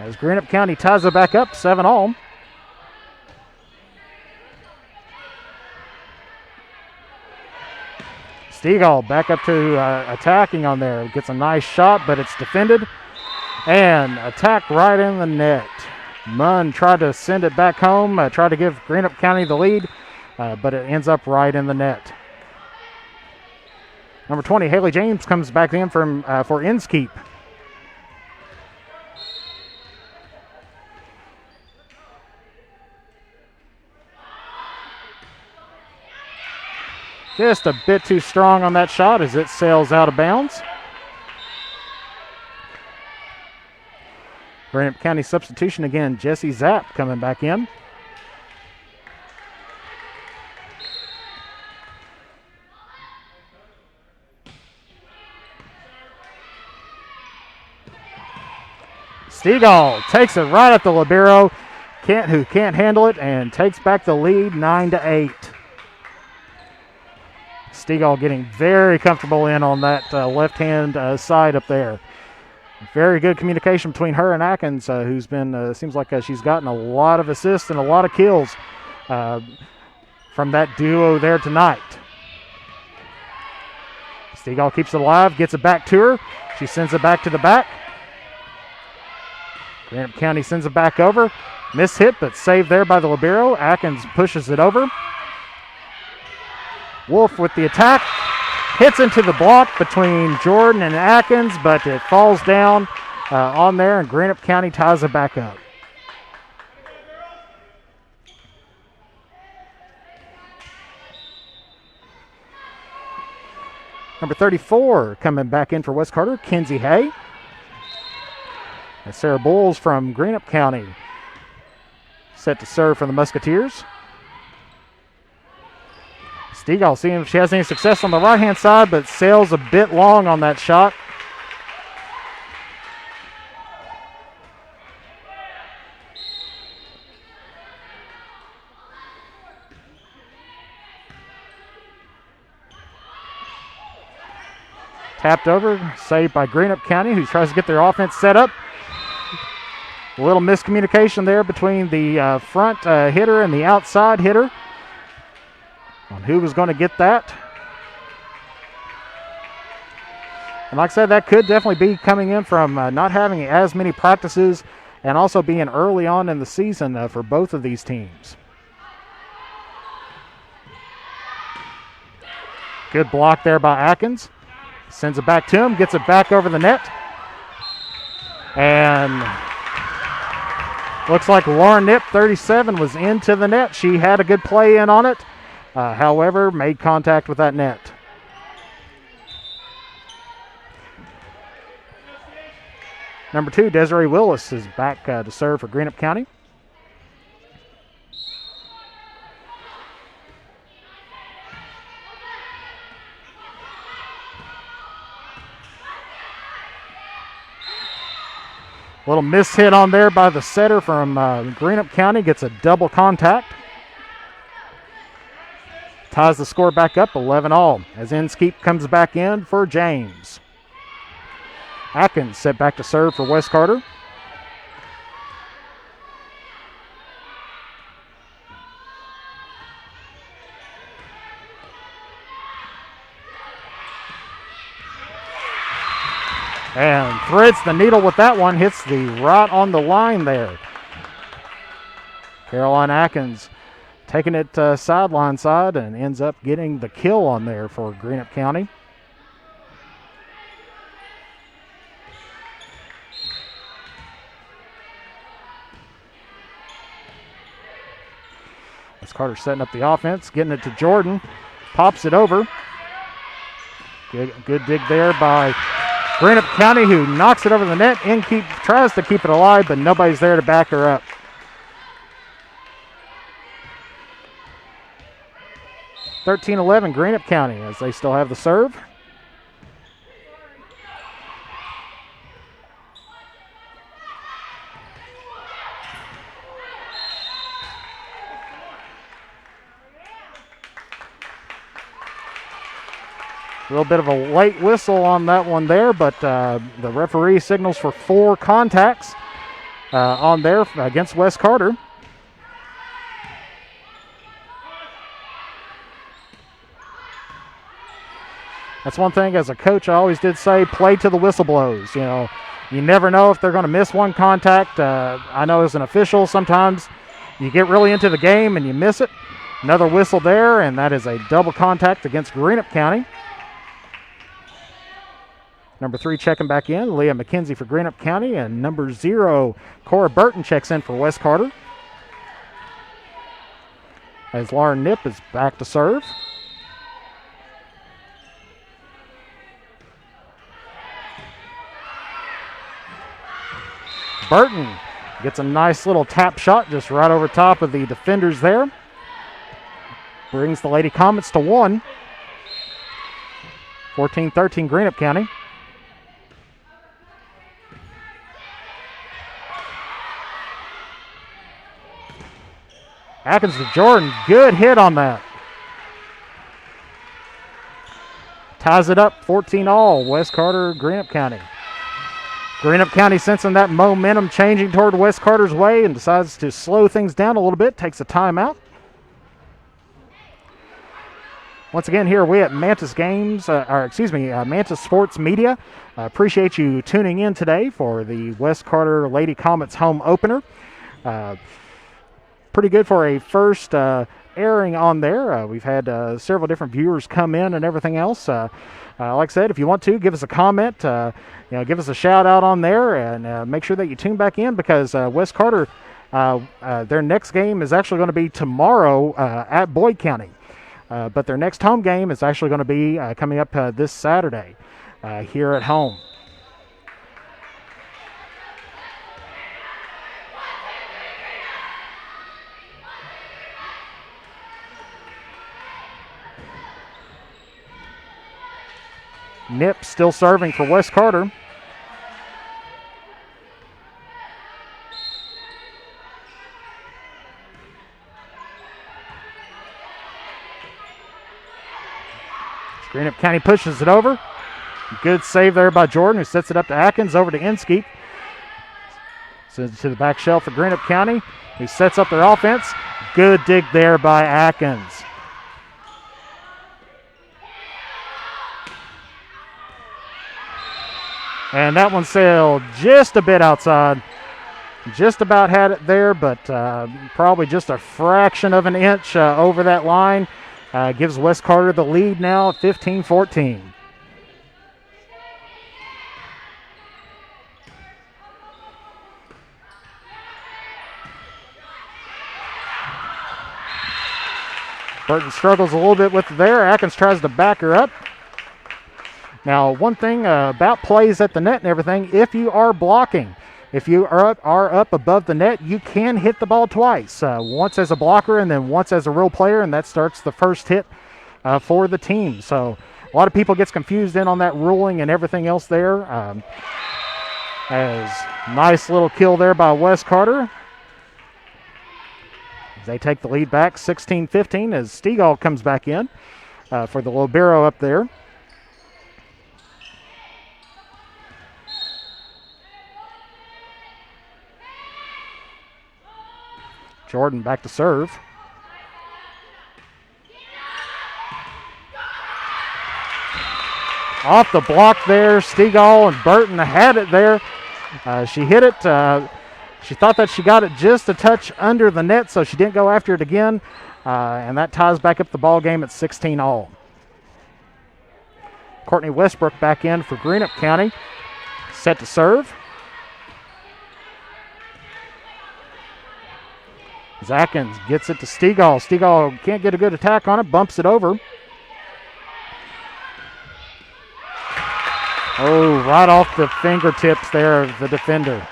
As Greenup County ties it back up, 7-all. Stegall back up to attacking on there. Gets a nice shot, but it's defended. And attack right in the net. Munn tried to send it back home, tried to give Greenup County the lead, but it ends up right in the net. Number 20, Haley James comes back in for Inskeep. Just a bit too strong on that shot as it sails out of bounds. Greenup County substitution again, Jesse Zapp coming back in. Stegall takes it right at the libero, who can't handle it, and takes back the lead 9-8. Stegall getting very comfortable in on that left-hand side up there. Very good communication between her and Atkins, who's been, seems like she's gotten a lot of assists and a lot of kills from that duo there tonight. Stegall keeps it alive, gets it back to her. She sends it back to the back. Greenup County sends it back over. Miss hit, but saved there by the libero. Atkins pushes it over. Wolf with the attack. Hits into the block between Jordan and Atkins, but it falls down on there, and Greenup County ties it back up. Number 34 coming back in for West Carter, Kenzie Hay. And Sarah Bowles from Greenup County set to serve for the Musketeers. Stegall seeing if she has any success on the right-hand side, but sails a bit long on that shot. Tapped over, saved by Greenup County, who tries to get their offense set up. A little miscommunication there between the front hitter and the outside hitter on who was going to get that. And like I said, that could definitely be coming in from not having as many practices and also being early on in the season for both of these teams. Good block there by Atkins. Sends it back to him, gets it back over the net. And looks like Lauren Knipp, 37, was into the net. She had a good play in on it. however, made contact with that net. Number 2, Desiree Willis, is back to serve for Greenup County. Little miss hit on there by the setter from Greenup County. Gets a double contact. Ties the score back up 11-all as Inskeep comes back in for James. Atkins set back to serve for West Carter. And threads the needle with that one. Hits the right on the line there. Caroline Atkins taking it sideline side and ends up getting the kill on there for Greenup County. As Carter setting up the offense, getting it to Jordan. Pops it over. Good dig there by Greenup County, who knocks it over the net. Tries to keep it alive, but nobody's there to back her up. 13-11 Greenup County as they still have the serve. A little bit of a late whistle on that one there, but the referee signals for 4 contacts on there against West Carter. That's one thing as a coach I always did say, play till the whistle blows. You know, you never know if they're going to miss one contact. I know as an official sometimes you get really into the game and you miss it. Another whistle there, and that is a double contact against Greenup County. Number 3 checking back in, Leah McKenzie for Greenup County, and number 0, Cora Burton checks in for West Carter. As Lauren Knipp is back to serve. Burton gets a nice little tap shot just right over top of the defenders there. Brings the Lady Comets to 1. 14-13 Greenup County. Atkins to Jordan. Good hit on that. Ties it up 14-all. West Carter, Greenup County. Greenup County sensing that momentum changing toward West Carter's way and decides to slow things down a little bit. Takes a timeout. Once again, here we at Mantis Mantis Sports Media. Appreciate you tuning in today for the West Carter Lady Comets home opener. Pretty good for a first airing on there. We've had several different viewers come in and everything else. Like I said, if you want to, give us a comment. Give us a shout out on there, and make sure that you tune back in because West Carter, their next game is actually going to be tomorrow at Boyd County. But their next home game is actually going to be coming up this Saturday here at home. Knipp still serving for West Carter. Greenup County pushes it over. Good save there by Jordan, who sets it up to Atkins, over to Inskeep. Sends it to the back shelf for Greenup County, who sets up their offense. Good dig there by Atkins. And that one sailed just a bit outside. Just about had it there, but probably just a fraction of an inch over that line. Gives West Carter the lead now, 15-14. Burton struggles a little bit with it there. Atkins tries to back her up. Now, one thing about plays at the net and everything, if you are blocking, if you are up above the net, you can hit the ball twice. Once as a blocker and then once as a real player, and that starts the first hit for the team. So a lot of people gets confused in on that ruling and everything else there. As nice little kill there by Wes Carter. They take the lead back 16-15 as Stegall comes back in for the libero up there. Jordan back to serve. Off the block there, Stegall and Burton had it there. She hit it. She thought that she got it just a touch under the net, so she didn't go after it again. And that ties back up the ball game at 16-all. Courtney Westbrook back in for Greenup County. Set to serve. Atkins gets it to Stegall. Stegall can't get a good attack on it, bumps it over. Oh, right off the fingertips there of the defender.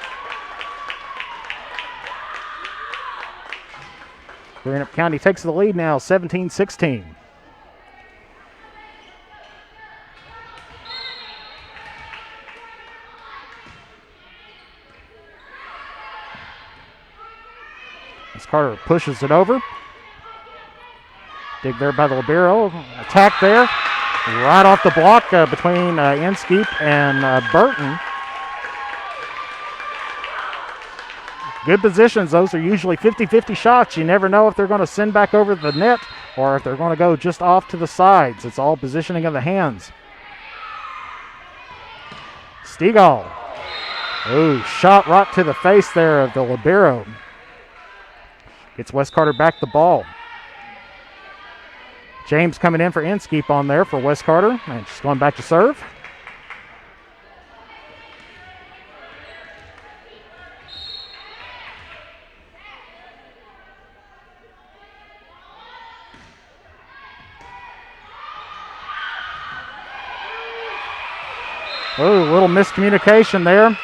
Greenup County takes the lead now, 17-16. As Carter pushes it over. Dig there by the libero. Attack there. Right off the block between Inskeep and Burton. Good positions. Those are usually 50-50 shots. You never know if they're going to send back over the net or if they're going to go just off to the sides. It's all positioning of the hands. Stegall. Oh, shot right to the face there of the libero. Gets Wes Carter back the ball. James coming in for Inskeep on there for Wes Carter. And she's going back to serve. Oh, a little miscommunication there.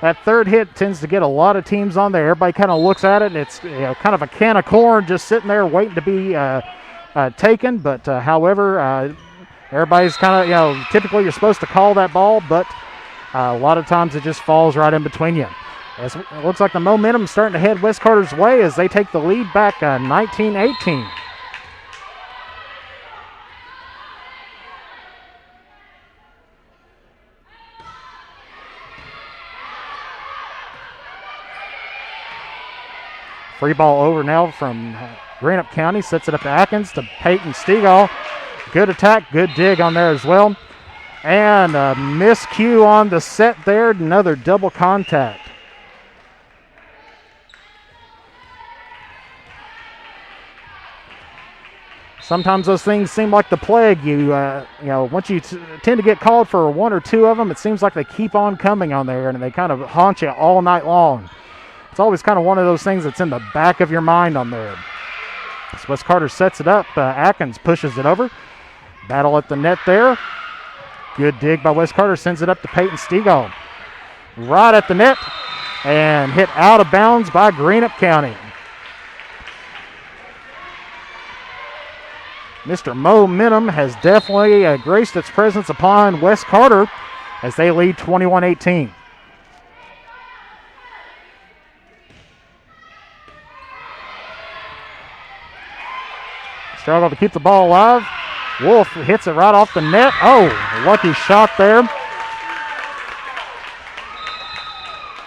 That third hit tends to get a lot of teams on there. Everybody kind of looks at it, and it's kind of a can of corn just sitting there waiting to be taken. But however, everybody's kind of, typically you're supposed to call that ball, but a lot of times it just falls right in between you. It looks like the momentum is starting to head Wes Carter's way as they take the lead back 19-18. Free ball over now from Greenup County. Sets it up to Atkins to Peyton Stegall. Good attack, good dig on there as well. And a miscue on the set there. Another double contact. Sometimes those things seem like the plague. Once you tend to get called for one or two of them, it seems like they keep on coming on there and they kind of haunt you all night long. It's always kind of one of those things that's in the back of your mind on there. As Wes Carter sets it up, Atkins pushes it over. Battle at the net there. Good dig by Wes Carter, sends it up to Peyton Stegall. Right at the net and hit out of bounds by Greenup County. Mr. Momentum has definitely graced its presence upon Wes Carter as they lead 21-18. Struggle to keep the ball alive. Wolf hits it right off the net. Oh, lucky shot there.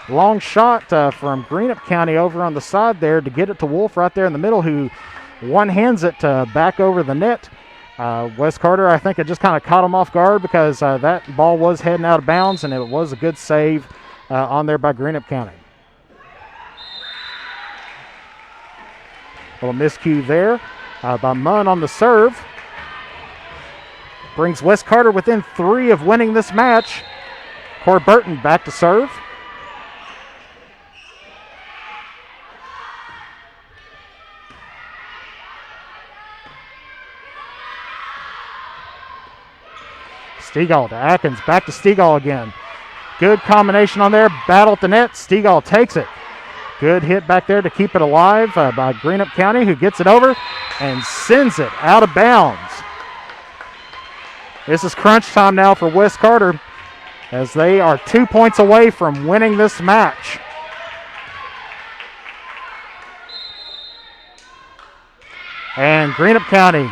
Long shot from Greenup County over on the side there to get it to Wolf right there in the middle, who one-hands it back over the net. Wes Carter, I think, it just kind of caught him off guard because that ball was heading out of bounds, and it was a good save on there by Greenup County. A little miscue there. By Munn on the serve. Brings Wes Carter within 3 of winning this match. Corey Burton back to serve. Stegall to Atkins, back to Stegall again. Good combination on there, battle at the net. Stegall takes it. Good hit back there to keep it alive by Greenup County, who gets it over and sends it out of bounds. This is crunch time now for West Carter, as they are 2 points away from winning this match. And Greenup County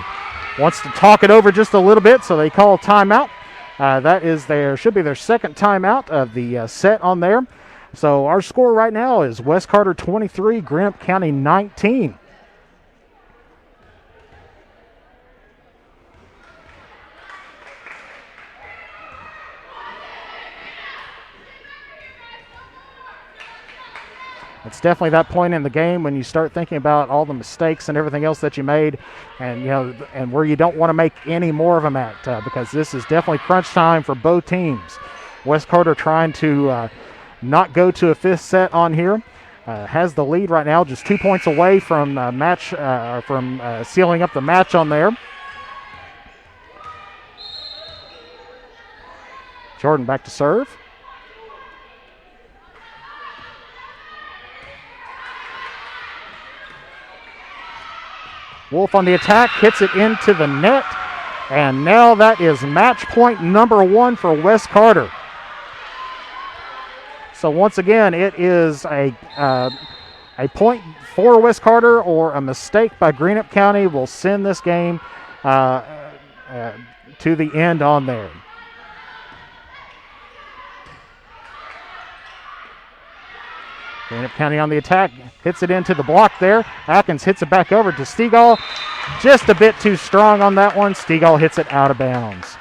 wants to talk it over just a little bit, so they call a timeout. That is should be their second timeout of the set on there. So our score right now is West Carter 23, Greenup County 19. It's definitely that point in the game when you start thinking about all the mistakes and everything else that you made, and and where you don't want to make any more of them at, because this is definitely crunch time for both teams. West Carter trying to not go to a fifth set on here. Has the lead right now, just 2 points away from sealing up the match on there. Jordan back to serve. Wolf on the attack, hits it into the net, and now that is match point number 1 for West Carter. So once again, it is a point for West Carter, or a mistake by Greenup County will send this game to the end on there. Greenup County on the attack, hits it into the block there. Atkins hits it back over to Stegall. Just a bit too strong on that one. Stegall hits it out of bounds.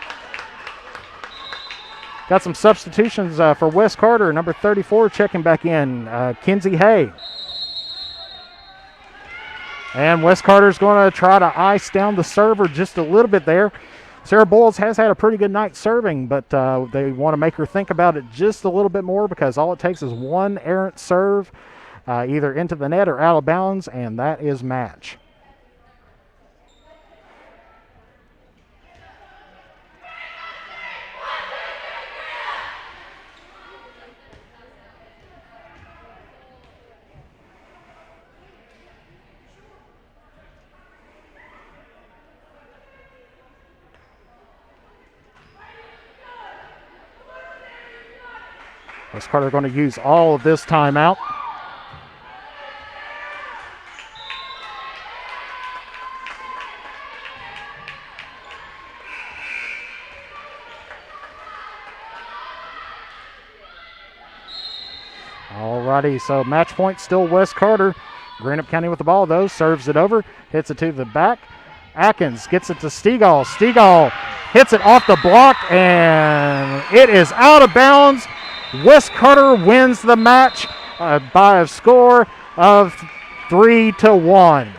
Got some substitutions for West Carter. Number 34 checking back in, Kinsey Hay. And West Carter's going to try to ice down the server just a little bit there. Sarah Boyles has had a pretty good night serving, but they want to make her think about it just a little bit more, because all it takes is one errant serve, either into the net or out of bounds, and that is match. West Carter going to use all of this timeout. Alrighty, so match point still West Carter. Greenup County with the ball though, serves it over, hits it to the back. Atkins gets it to Stegall. Stegall hits it off the block, and it is out of bounds. West Carter wins the match by a score of 3-1.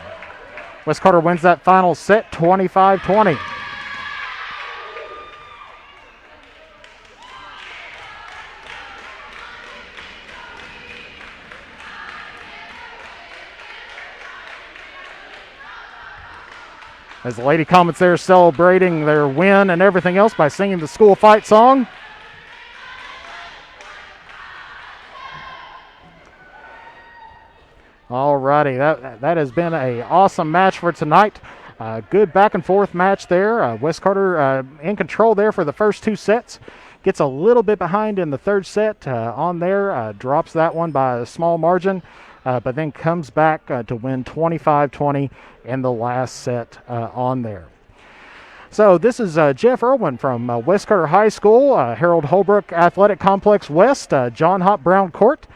West Carter wins that final set 25-20. As the Lady Comets there celebrating their win and everything else by singing the school fight song. Alrighty, that has been an awesome match for tonight. Good back and forth match there. West Carter in control there for the first two sets. Gets a little bit behind in the third set on there. Drops that one by a small margin, but then comes back to win 25-20 in the last set on there. So this is Jeff Irwin from West Carter High School, Harold Holbrook Athletic Complex West, John Hop Brown Court.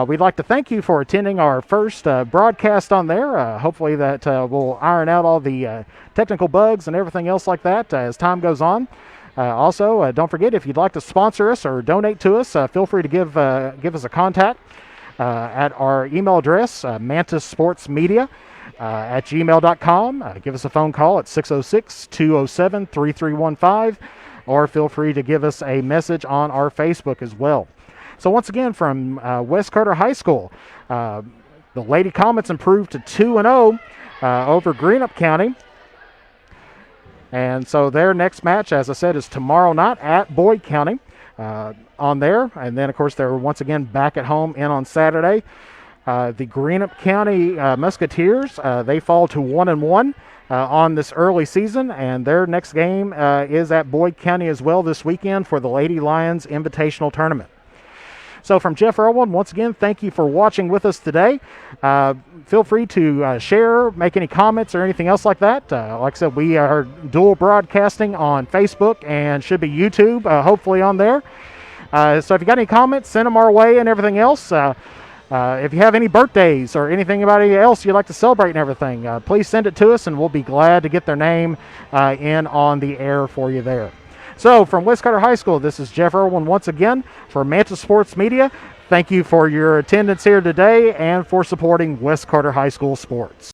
We'd like to thank you for attending our first broadcast on there. Hopefully that will iron out all the technical bugs and everything else like that as time goes on. Also, don't forget, if you'd like to sponsor us or donate to us, feel free to give us a contact at our email address, mantisportsmedia at gmail.com. Give us a phone call at 606-207-3315, or feel free to give us a message on our Facebook as well. So once again, from West Carter High School, the Lady Comets improved to 2-0 over Greenup County. And so their next match, as I said, is tomorrow night at Boyd County on there. And then, of course, they're once again back at home in on Saturday. The Greenup County Musketeers, they fall to 1-1 on this early season, and their next game is at Boyd County as well this weekend for the Lady Lions Invitational Tournament. So from Jeff Irwin, once again, thank you for watching with us today. Feel free to share, make any comments or anything else like that. Like I said, we are dual broadcasting on Facebook and should be YouTube, hopefully on there. So if you got any comments, send them our way and everything else. If you have any birthdays or anything anybody else you'd like to celebrate and everything, please send it to us, and we'll be glad to get their name in on the air for you there. So from West Carter High School, this is Jeff Irwin once again for Manta Sports Media. Thank you for your attendance here today and for supporting West Carter High School sports.